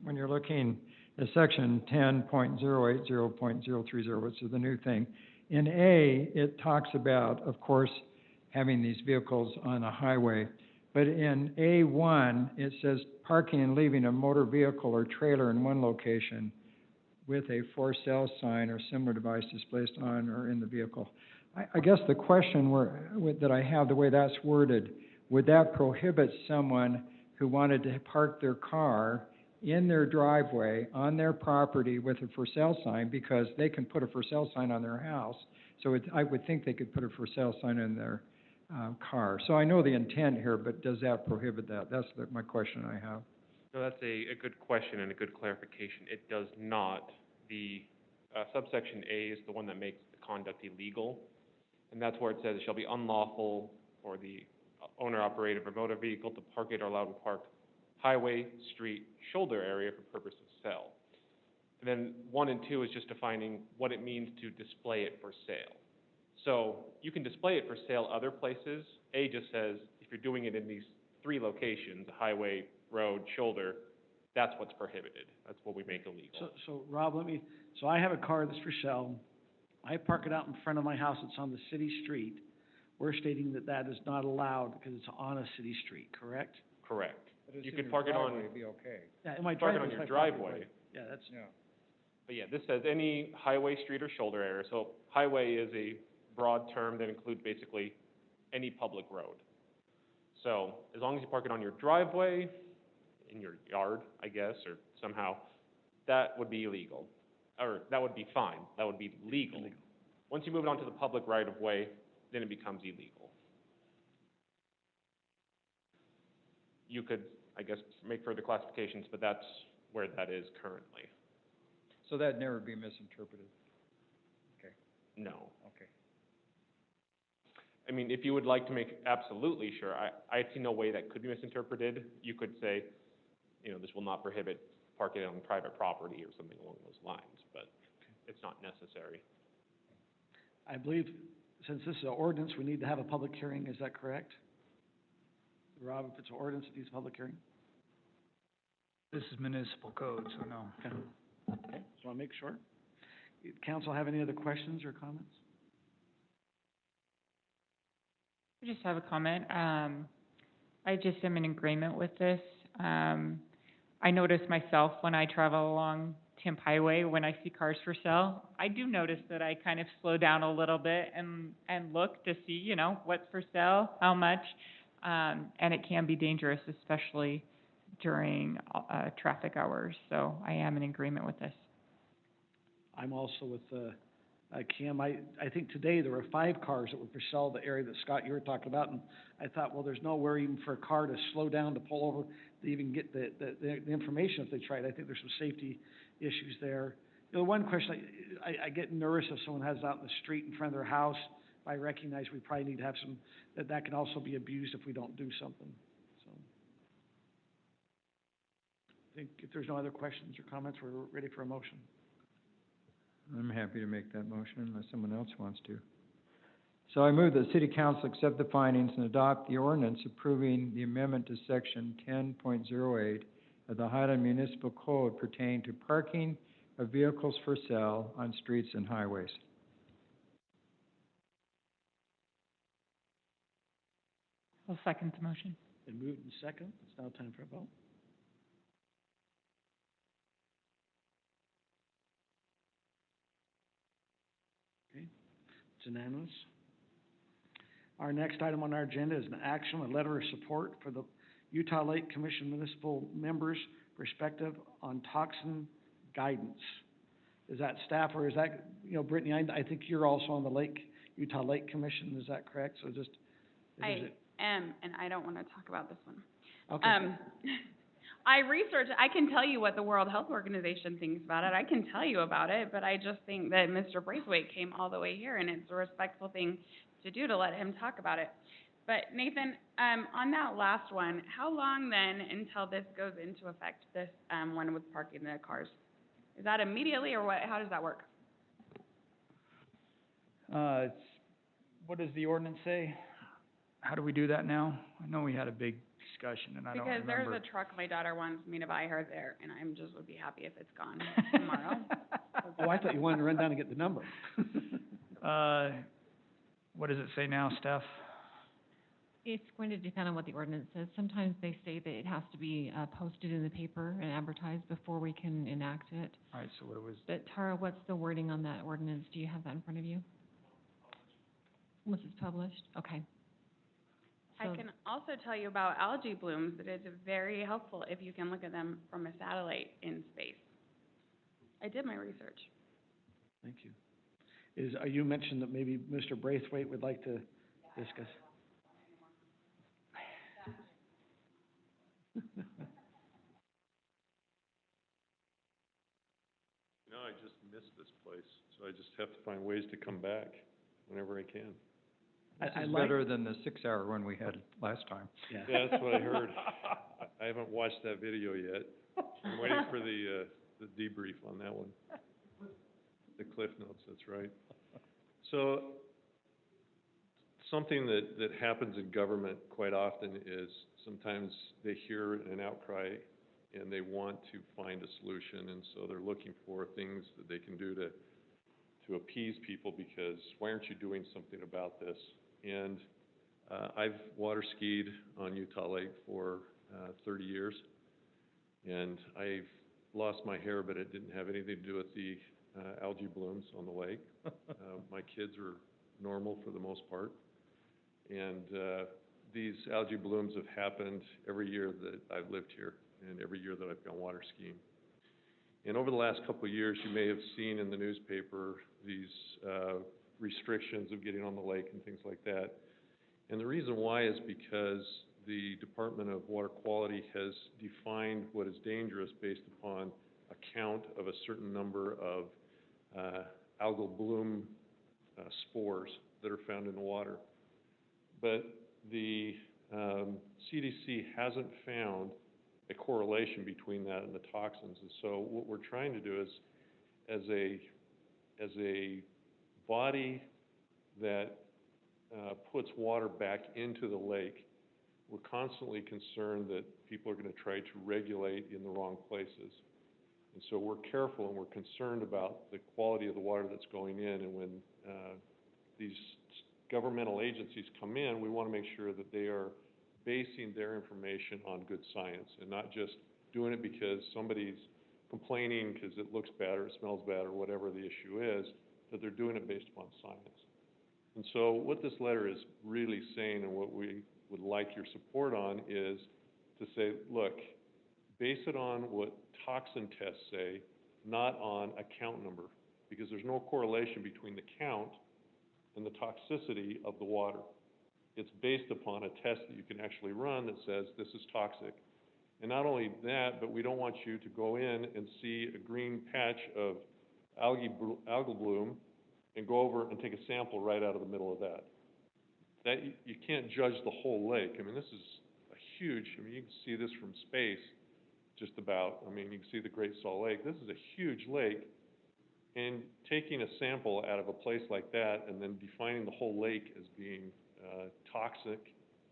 when you're looking at section 10.080.030, which is the new thing, in A, it talks about, of course, having these vehicles on a highway. But in A1, it says parking and leaving a motor vehicle or trailer in one location with a for sale sign or similar device displayed on or in the vehicle. I guess the question that I have, the way that's worded, would that prohibit someone who wanted to park their car in their driveway, on their property with a for sale sign, because they can put a for sale sign on their house? So I would think they could put a for sale sign in their car. So I know the intent here, but does that prohibit that? That's my question I have. No, that's a good question and a good clarification. It does not. The subsection A is the one that makes the conduct illegal, and that's where it says it shall be unlawful for the owner-operator of a motor vehicle to park it or allow to park highway, street, shoulder area for purpose of sale. And then 1 and 2 is just defining what it means to display it for sale. So you can display it for sale other places. A just says if you're doing it in these 3 locations, highway, road, shoulder, that's what's prohibited. That's what we make illegal. So Rob, so I have a car that's for sale. I park it out in front of my house. It's on the city street. We're stating that is not allowed because it's on a city street, correct? Correct. You could park it on. It'd be okay. Yeah, in my Park it driveway. on your driveway. Yeah, that's. Yeah. But yeah, this says any highway, street, or shoulder area. So highway is a broad term that includes basically any public road. So as long as you park it on your driveway, in your yard, I guess, or somehow, that would be illegal. Or that would be fine. That would be legal. Once you move it onto the public right of way, then it becomes illegal. You could, I guess, make further classifications, but that's where that is currently. So that'd never be misinterpreted? Okay. No. Okay. I mean, if you would like to make absolutely sure, I see no way that could be misinterpreted. You could say, this will not prohibit parking on private property or something along those lines, but it's not necessary. I believe, since this is an ordinance, we need to have a public hearing. Is that correct? Rob, if it's an ordinance, it needs a public hearing? This is municipal code, so no. Okay. Just want to make sure. Council have any other questions or comments? I just have a comment. I just am in agreement with this. I notice myself when I travel along Timp Highway, when I see cars for sale, I do notice that I kind of slow down a little bit and look to see, what's for sale, how much, and it can be dangerous, especially during traffic hours. So I am in agreement with this. I'm also with Kim. I think today there were 5 cars that were for sale, the area that Scott, you were talking about, and I thought, well, there's nowhere even for a car to slow down, to pull over, to even get the information if they tried. I think there's some safety issues there. The one question, I get nervous if someone has out in the street in front of their house, I recognize we probably need to have some, that can also be abused if we don't do something, so. I think if there's no other questions or comments, we're ready for a motion. I'm happy to make that motion unless someone else wants to. So I move that City Council accept the findings and adopt the ordinance approving the amendment to Section 10.08 of the Highland Municipal Code pertaining to parking of vehicles for sale on streets and highways. I'll second the motion. Been moved and second, it's now time for a vote. Okay, it's unanimous. Our next item on our agenda is an action, a letter of support for the Utah Lake Commission municipal members' perspective on toxin guidance. Is that staff, or is that, Brittany, I think you're also on the Utah Lake Commission, is that correct? So just, I am, and I don't want to talk about this one. Okay. I can tell you what the World Health Organization thinks about it. I can tell you about it, but I just think that Mr. Braithwaite came all the way here, and it's a respectful thing to do to let him talk about it. But Nathan, on that last one, how long then until this goes into effect, this one with parking the cars? Is that immediately, or what? How does that work? What does the ordinance say? How do we do that now? I know we had a big discussion, and I don't remember. Because there's a truck my daughter wants me to buy her there, and I'm just would be happy if it's gone tomorrow. Oh, I thought you wanted to run down and get the number. What does it say now, Steph? It's going to depend on what the ordinance says. Sometimes they say that it has to be posted in the paper and advertised before we can enact it. All right, so what was? But Tara, what's the wording on that ordinance? Do you have that in front of you? Once it's published? Okay. I can also tell you about algae blooms, that it's very helpful if you can look at them from a satellite in space. I did my research. Thank you. You mentioned that maybe Mr. Braithwaite would like to discuss. I just miss this place, so I just have to find ways to come back whenever I can. This is better than the 6-hour one we had last time. Yeah, that's what I heard. I haven't watched that video yet. I'm waiting for the debrief on that one. The Cliff Notes, that's right. So, something that happens in government quite often is sometimes they hear an outcry and they want to find a solution, and so they're looking for things that they can do to appease people, because why aren't you doing something about this? And I've water skied on Utah Lake for 30 years, and I've lost my hair, but it didn't have anything to do with the algae blooms on the lake. My kids are normal for the most part, and these algae blooms have happened every year that I've lived here and every year that I've gone water skiing. And over the last couple of years, you may have seen in the newspaper these restrictions of getting on the lake and things like that. And the reason why is because the Department of Water Quality has defined what is dangerous based upon a count of a certain number of algal bloom spores that are found in the water. But the CDC hasn't found a correlation between that and the toxins. And so what we're trying to do is, as a body that puts water back into the lake, we're constantly concerned that people are going to try to regulate in the wrong places. And so we're careful and we're concerned about the quality of the water that's going in. And when these governmental agencies come in, we want to make sure that they are basing their information on good science and not just doing it because somebody's complaining because it looks bad or it smells bad or whatever the issue is, that they're doing it based upon science. And so what this letter is really saying, and what we would like your support on, is to say, look, base it on what toxin tests say, not on a count number, because there's no correlation between the count and the toxicity of the water. It's based upon a test that you can actually run that says this is toxic. And not only that, but we don't want you to go in and see a green patch of algal bloom and go over and take a sample right out of the middle of that. That, you can't judge the whole lake. I mean, this is a huge, I mean, you can see this from space, just about. I mean, you can see the Great Salt Lake. This is a huge lake, and taking a sample out of a place like that and then defining the whole lake as being toxic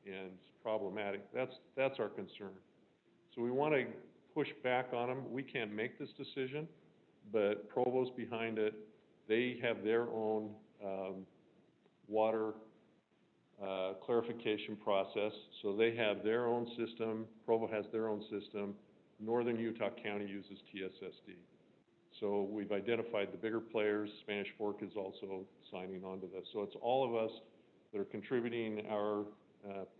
and problematic, that's our concern. So we want to push back on them. We can't make this decision, but Provo's behind it. They have their own water clarification process, so they have their own system. Provo has their own system. Northern Utah County uses TSSD. So we've identified the bigger players. Spanish Fork is also signing on to this. So it's all of us that are contributing our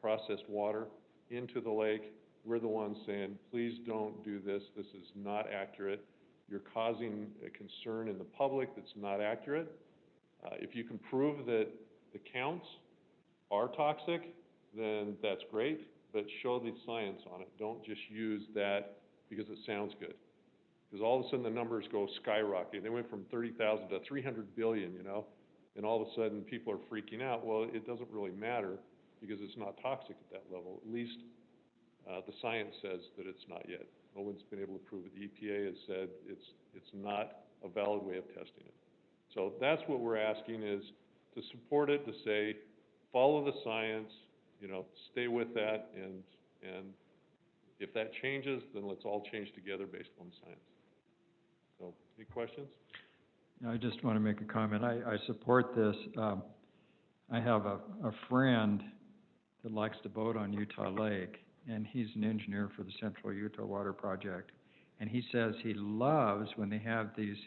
processed water into the lake. We're the ones saying, please don't do this. This is not accurate. You're causing a concern in the public that's not accurate. If you can prove that the counts are toxic, then that's great, but show the science on it. Don't just use that because it sounds good. Because all of a sudden the numbers go skyrocketing. They went from 30,000 to 300 billion, you know, and all of a sudden people are freaking out. Well, it doesn't really matter because it's not toxic at that level. At least the science says that it's not yet. No one's been able to prove it. The EPA has said it's not a valid way of testing it. So that's what we're asking, is to support it, to say, follow the science, you know, stay with that, and if that changes, then let's all change together based on science. So, any questions? I just want to make a comment. I support this. I have a friend that likes to boat on Utah Lake, and he's an engineer for the Central Utah Water Project. And he says he loves when they have these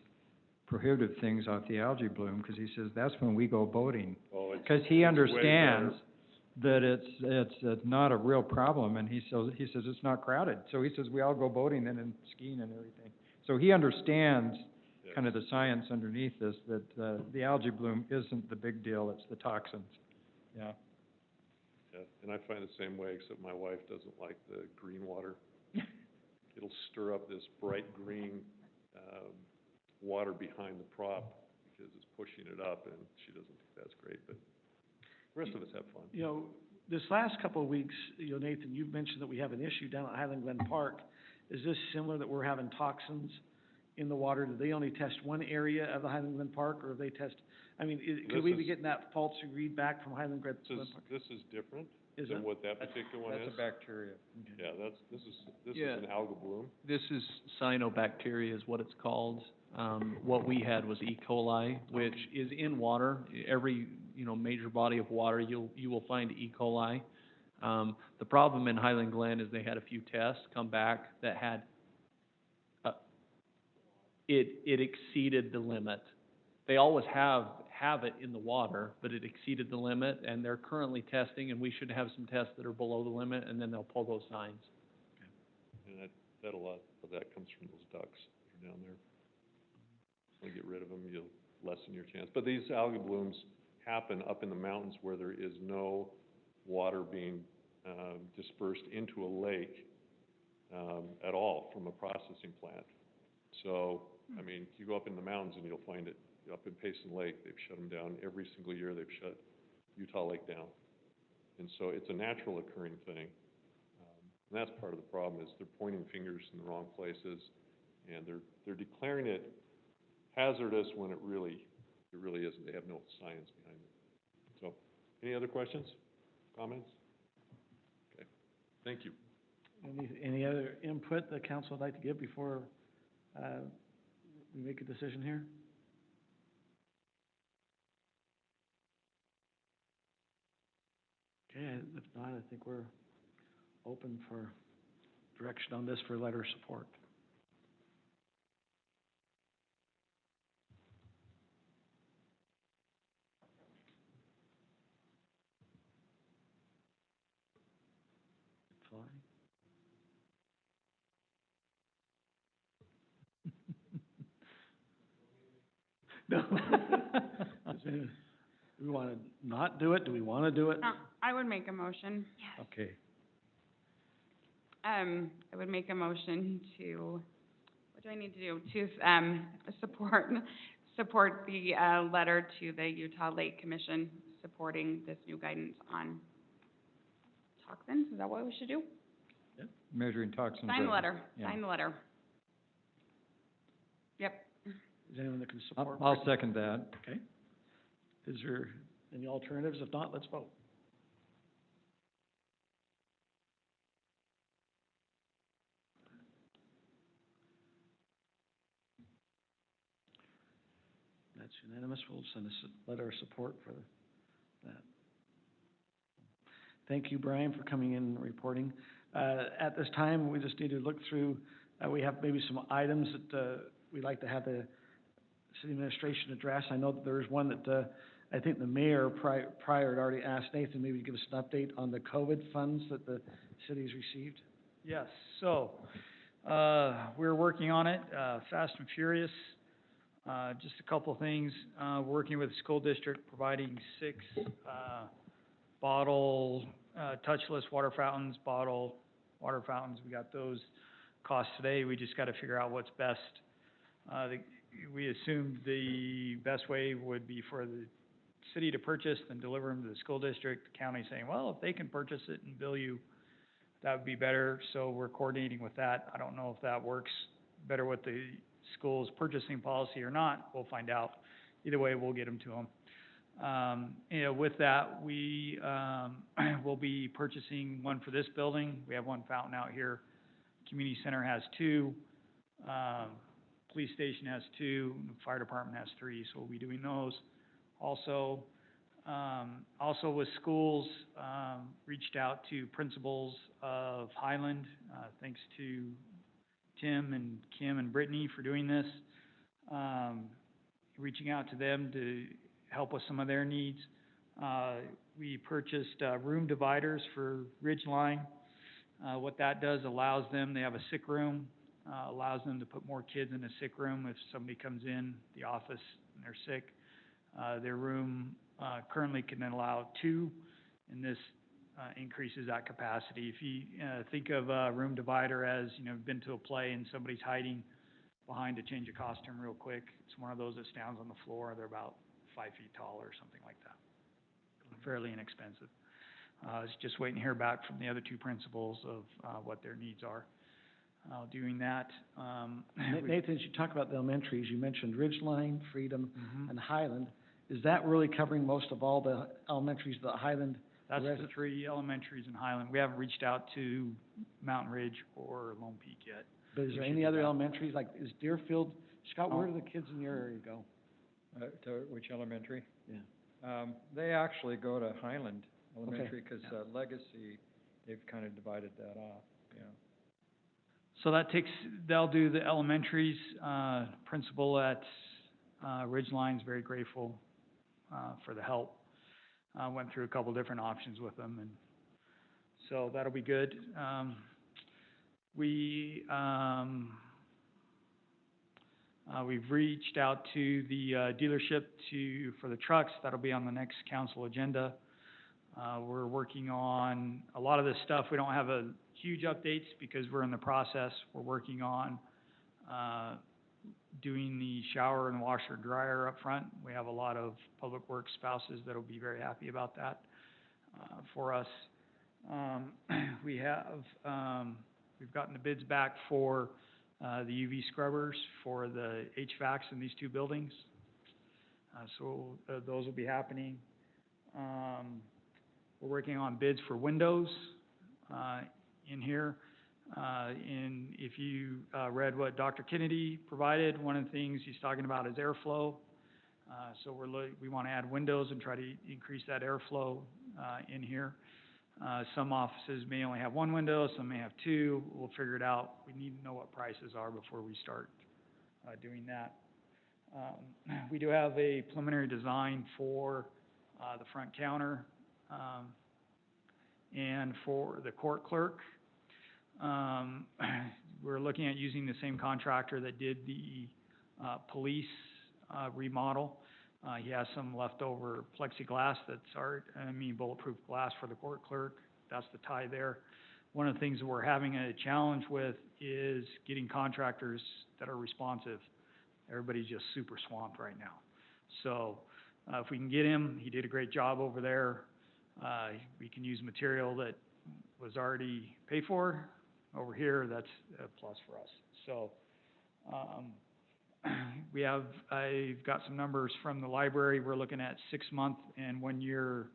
prohibitive things off the algae bloom, because he says that's when we go boating. Because he understands that it's not a real problem, and he says it's not crowded. So he says we all go boating then and skiing and everything. So he understands kind of the science underneath this, that the algae bloom isn't the big deal, it's the toxins. Yeah. Yeah, and I find the same way, except my wife doesn't like the green water. It'll stir up this bright green water behind the prop because it's pushing it up, and she doesn't think that's great, but the rest of us have fun. You know, this last couple of weeks, you know, Nathan, you've mentioned that we have an issue down at Highland Glen Park. Is this similar, that we're having toxins in the water? Do they only test one area of the Highland Glen Park, or they test, I mean, could we be getting that false read back from Highland Glen Park? This is different Is than it? what that particular one is. That's a bacteria. Yeah, this is Yeah. an algal bloom. This is cyanobacteria is what it's called. What we had was E. coli, which is in water. Every, major body of water, you will find E. coli. The problem in Highland Glen is they had a few tests come back that had, it exceeded the limit. They always have it in the water, but it exceeded the limit, and they're currently testing, and we should have some tests that are below the limit, and then they'll pull those signs. And that a lot of that comes from those ducks that are down there. So get rid of them, you'll lessen your chance. But these algal blooms happen up in the mountains where there is no water being dispersed into a lake at all from a processing plant. So, I mean, you go up in the mountains and you'll find it. Up in Payson Lake, they've shut them down. Every single year they've shut Utah Lake down. And so it's a natural occurring thing. And that's part of the problem, is they're pointing fingers in the wrong places, and they're declaring it hazardous when it really isn't. They have no science behind it. So, any other questions, comments? Okay, thank you. Any other input the council would like to give before we make a decision here? Okay, if not, I think we're open for direction on this for letter of support. Fine. No. Do we want to not do it? Do we want to do it? I would make a motion. Okay. I would make a motion to, what do I need to do? To, support support the, letter to the Utah Lake Commission supporting this new guidance on toxins. Is that what we should do? Measuring toxins. Sign the levels. letter, Yeah. sign the letter. Yep. Is anyone that can support? I'll second that. Okay. Is there any alternatives? If not, let's vote. That's unanimous. We'll send a letter of support for that. Thank you, Brian, for coming in and reporting. At this time, we just need to look through, we have maybe some items that we'd like to have the city administration address. I know that there's one that I think the mayor prior had already asked Nathan maybe to give us an update on the COVID funds that the city's received. Yes, so, we're working on it, fast and furious. Just a couple of things, working with the school district, providing 6, bottle, touchless water fountains, bottle water fountains. We got those costs today. We just gotta figure out what's best. We assumed the best way would be for the city to purchase and deliver them to the school district. The county saying, well, if they can purchase it and bill you, that would be better. So we're coordinating with that. I don't know if that works better with the school's purchasing policy or not. We'll find out. Either way, we'll get them to them. You know, with that, we will be purchasing one for this building. We have one fountain out here. Community center has 2. Police station has 2. The fire department has 3. So we'll be doing those. Also with schools, reached out to principals of Highland. Thanks to Tim and Kim and Brittany for doing this. Reaching out to them to help with some of their needs. We purchased room dividers for Ridgeline. What that does allows them, they have a sick room, allows them to put more kids in a sick room if somebody comes in the office and they're sick. Their room currently can allow 2, and this increases that capacity. If you think of a room divider as, you know, been to a play and somebody's hiding behind to change a costume real quick, it's one of those that stands on the floor. They're about 5 feet tall or something like that. Fairly inexpensive. I was just waiting to hear back from the other 2 principals of what their needs are. Doing that. Nathan, as you talk about the elementaries, you mentioned Ridgeline, Freedom, and Highland. Is that really covering most of all the elementaries, the Highland? That's the 3 elementaries in Highland. We haven't reached out to Mountain Ridge or Lone Peak yet. But is there any other elementaries, like is Deerfield, Scott, where do the kids in your area go? To which elementary? Yeah. They actually go to Highland Elementary, because Legacy, they've kind of divided that off, yeah. So they'll do the elementaries. Principal at Ridgeline's very grateful for the help. Went through a couple different options with them, and so that'll be good. We've reached out to the dealership for the trucks. That'll be on the next council agenda. We're working on a lot of this stuff. We don't have a huge updates because we're in the process. We're working on doing the shower and washer dryer up front. We have a lot of public works spouses that'll be very happy about that for us. We've gotten the bids back for the UV scrubbers for the HVACs in these 2 buildings. So those will be happening. We're working on bids for windows in here. And if you read what Dr. Kennedy provided, one of the things he's talking about is airflow. So we want to add windows and try to increase that airflow in here. Some offices may only have 1 window, some may have 2. We'll figure it out. We need to know what prices are before we start doing that. We do have a preliminary design for the front counter and for the court clerk. We're looking at using the same contractor that did the police remodel. He has some leftover plexiglass bulletproof glass for the court clerk. That's the tie there. One of the things that we're having a challenge with is getting contractors that are responsive. Everybody's just super swamped right now. So, if we can get him, he did a great job over there. We can use material that was already paid for. Over here, that's a plus for us. So, I've got some numbers from the library. We're looking at 6-month and 1-year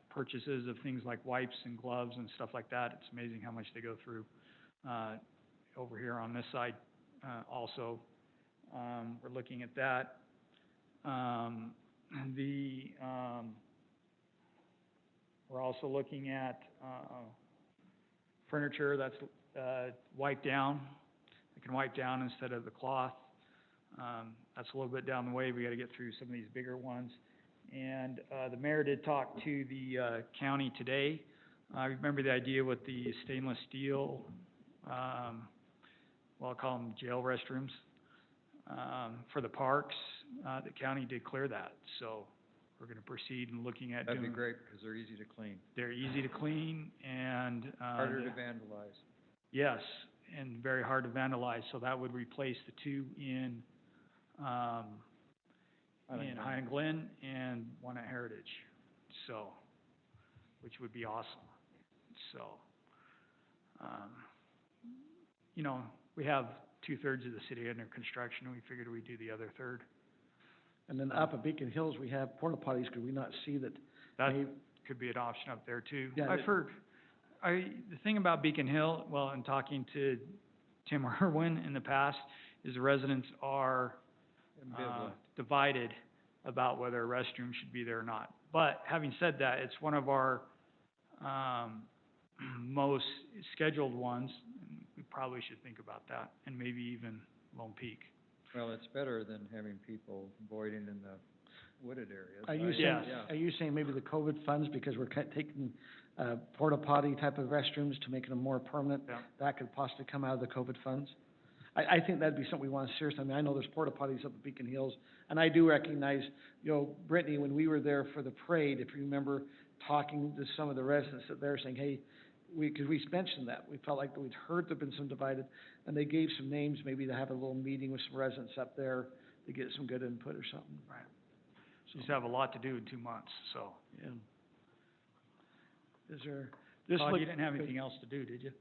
purchases of things like wipes and gloves and stuff like that. It's amazing how much they go through. Over here on this side, also, we're looking at that. We're also looking at furniture that's wiped down. It can wipe down instead of the cloth. That's a little bit down the way. We got to get through some of these bigger ones. And the mayor did talk to the county today. I remember the idea with the stainless steel, well, I'll call them jail restrooms, for the parks. The county did clear that, so we're going to proceed in looking at doing. That'd be great, because they're easy to clean. They're easy to clean and, Harder to vandalize. yes, and very hard to vandalize, so that would replace the 2 in Highland Glen and 1 at Heritage, so, which would be awesome. So, you know, we have 2/3 of the city under construction, and we figured we'd do the other third. And then up at Beacon Hills, we have porta potties. Could we not see that? That could be an option up there too. Yeah, I've heard, the thing about Beacon Hill, well, in talking to Tim Irwin in the past, is the residents are divided about whether a restroom should be there or not. But having said that, it's one of our most scheduled ones. We probably should think about that, and maybe even Lone Peak. Well, it's better than having people voiding in the wooded areas. Are you saying maybe the COVID funds, because we're taking porta potty type of restrooms to make them more permanent, that could possibly come out of the COVID funds? I think that'd be something we want to seriously, I mean, I know there's porta potties up at Beacon Hills, and I do recognize, you know, Brittany, when we were there for the parade, if you remember talking to some of the residents that they're saying, hey, because we mentioned that, we felt like we'd heard there'd been some divided, and they gave some names, maybe to have a little meeting with some residents up there to get some good input or something. Right. So you have a lot to do in 2 months, so. Yeah. Is there, Todd, you didn't have anything else to do, did you?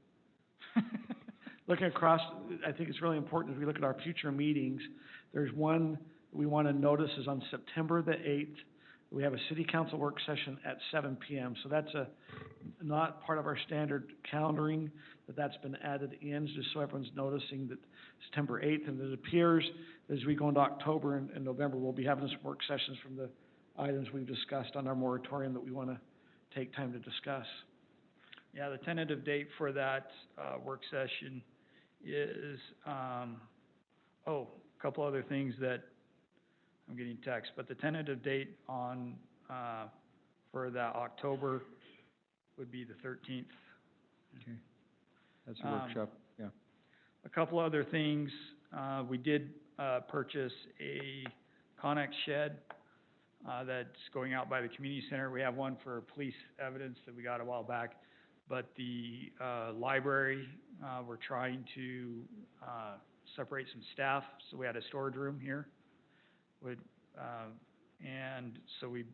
Looking across, I think it's really important as we look at our future meetings, there's one we want to notice is on September the 8th. We have a city council work session at 7 p.m. So that's not part of our standard calendaring, but that's been added in, just so everyone's noticing that September 8th. And it appears as we go into October and November, we'll be having some work sessions from the items we've discussed on our moratorium that we want to take time to discuss. Yeah, the tentative date for that work session is, a couple other things that I'm getting text, but the tentative date on, for that October would be the 13th. Okay. That's a workshop, yeah. A couple other things, we did purchase a Connex shed that's going out by the community center. We have one for police evidence that we got a while back, but the library, we're trying to separate some staff, so we had a storage room here. And so we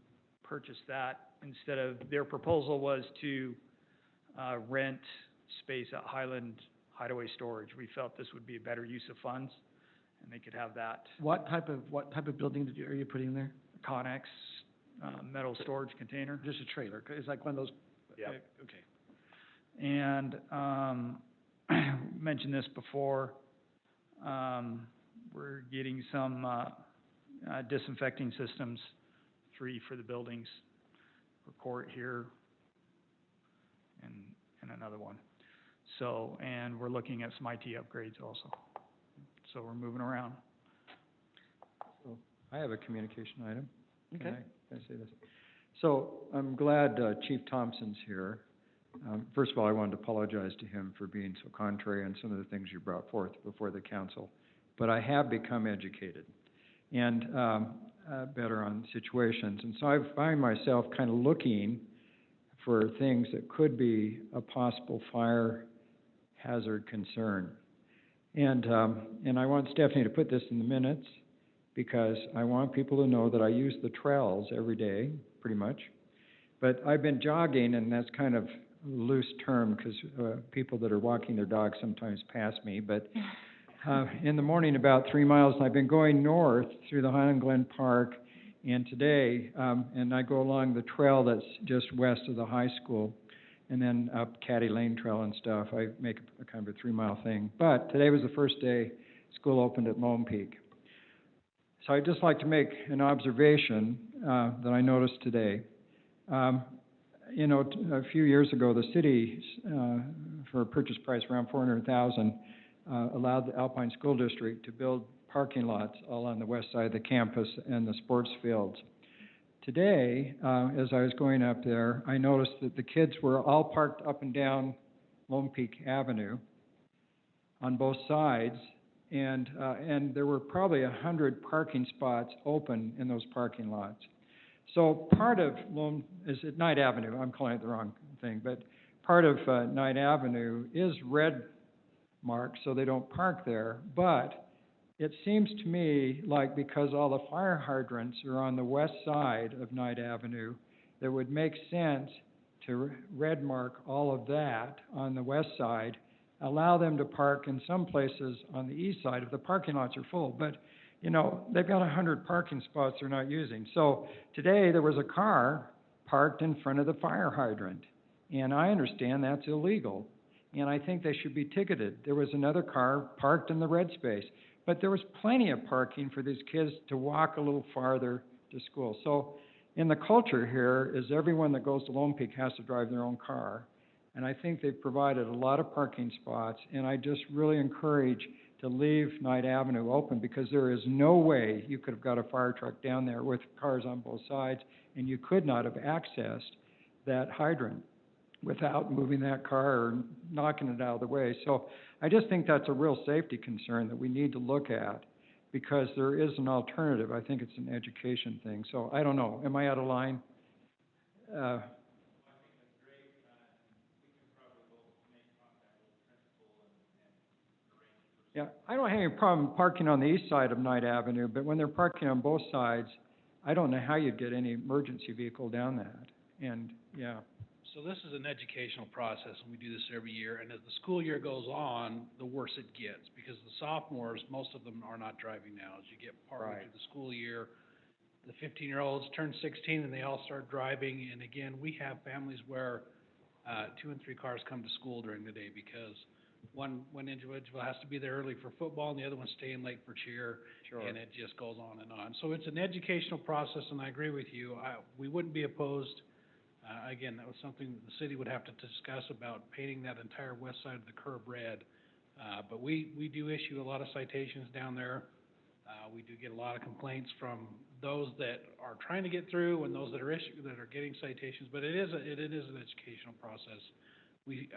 purchased that instead of, their proposal was to rent space at Highland Hideaway Storage. We felt this would be a better use of funds, and they could have that. What type of building are you putting there? Connex, metal storage container. Just a trailer, it's like one of those? Yeah. Okay. And, mentioned this before, we're getting some, disinfecting systems, 3 for the buildings, for court here, and another one. So, and we're looking at some IT upgrades also. So we're moving around. So I have a communication item. Okay. Can I say this? So I'm glad Chief Thompson's here. First of all, I wanted to apologize to him for being so contrary on some of the things you brought forth before the council. But I have become educated and better on situations. And so I find myself kind of looking for things that could be a possible fire hazard concern. And I want Stephanie to put this in the minutes, because I want people to know that I use the trails every day, pretty much. But I've been jogging, and that's kind of a loose term, because people that are walking their dogs sometimes pass me. But in the morning, about 3 miles, I've been going north through the Highland Glen Park, and today, and I go along the trail that's just west of the high school, and then up Caddy Lane Trail and stuff. I make a kind of a 3-mile thing. But today was the first day school opened at Lone Peak. So I'd just like to make an observation that I noticed today. You know, a few years ago, the city, for a purchase price around $400,000, allowed the Alpine School District to build parking lots all on the west side of the campus and the sports fields. Today, as I was going up there, I noticed that the kids were all parked up and down Lone Peak Avenue on both sides, and there were probably 100 parking spots open in those parking lots. So part of is it Knight Avenue? I'm calling it the wrong thing, but part of Knight Avenue is red marked, so they don't park there. But it seems to me like because all the fire hydrants are on the west side of Knight Avenue, it would make sense to red mark all of that on the west side, allow them to park in some places on the east side if the parking lots are full. But, you know, they've got 100 parking spots they're not using. So today there was a car parked in front of the fire hydrant, and I understand that's illegal, and I think they should be ticketed. There was another car parked in the red space, but there was plenty of parking for these kids to walk a little farther to school. So in the culture here is everyone that goes to Lone Peak has to drive their own car, and I think they've provided a lot of parking spots, and I just really encourage to leave Knight Avenue open, because there is no way you could have got a fire truck down there with cars on both sides, and you could not have accessed that hydrant without moving that car or knocking it out of the way. So I just think that's a real safety concern that we need to look at, because there is an alternative. I think it's an education thing. So I don't know. Am I out of line? Yeah, I don't have any problem parking on the east side of Knight Avenue, but when they're parking on both sides, I don't know how you'd get any emergency vehicle down that. And, yeah. So this is an educational process, and we do this every year, and as the school year goes on, the worse it gets, because the sophomores, most of them are not driving now. As you get partway through the school year, the 15-year-olds turn 16 and they all start driving, and again, we have families where 2 and 3 cars come to school during the day, because one individual has to be there early for football, and the other one's staying late for cheer, and it just goes on and on. So it's an educational process, and I agree with you. We wouldn't be opposed. Again, that was something that the city would have to discuss, about painting that entire west side of the curb red. But we do issue a lot of citations down there. We do get a lot of complaints from those that are trying to get through and those that are getting citations. But it is an educational process. We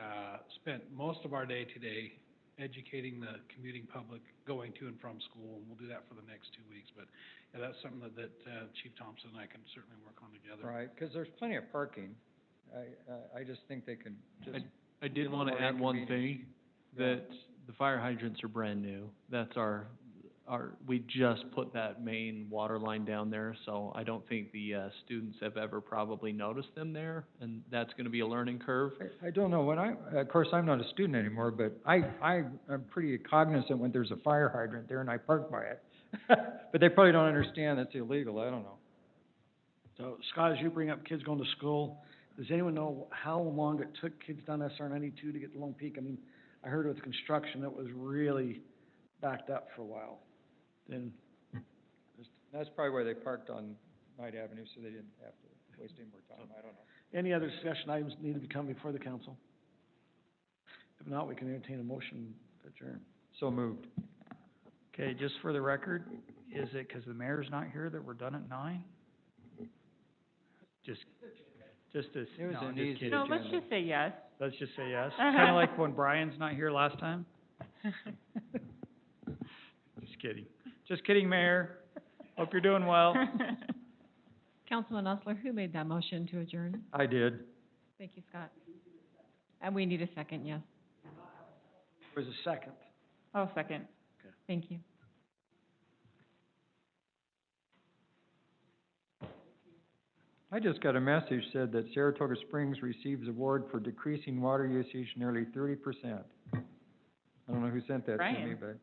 spent most of our day today educating the commuting public going to and from school, and we'll do that for the next 2 weeks. But yeah, that's something that Chief Thompson and I can certainly work on together. Right, because there's plenty of parking. I just think they can just. I did want to add one thing, that the fire hydrants are brand new. That's we just put that main water line down there, so I don't think the students have ever probably noticed them there, and that's going to be a learning curve. I don't know, of course, I'm not a student anymore, but I'm pretty cognizant when there's a fire hydrant there and I park by it. But they probably don't understand that's illegal, I don't know. So, Scott, as you bring up kids going to school, does anyone know how long it took kids down SR 92 to get to Lone Peak? I mean, I heard with construction, it was really backed up for a while. Then, that's probably where they parked on Knight Avenue, so they didn't have to waste any more time, I don't know. Any other discussion items need to come before the council? If not, we can entertain a motion to adjourn. So moved. Okay, just for the record, is it because the mayor's not here that we're done at 9? Just as, It was no, an I'm just easy kidding. No, let's just say yes. Let's just say yes. Kind of like when Brian's not here last time. Just kidding. Just kidding, Mayor. Hope you're doing well. Councilman Osler, who made that motion to adjourn? I did. Thank you, Scott. And we need a second, yes. There was a second. Oh, second. Thank you. I just got a message said that Saratoga Springs receives award for decreasing water usage nearly 30%. I don't know who sent that to me, Brian. but.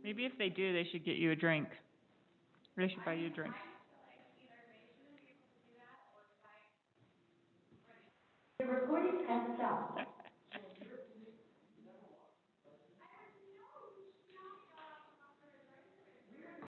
Maybe if they do, they should get you a drink. They should buy you a drink.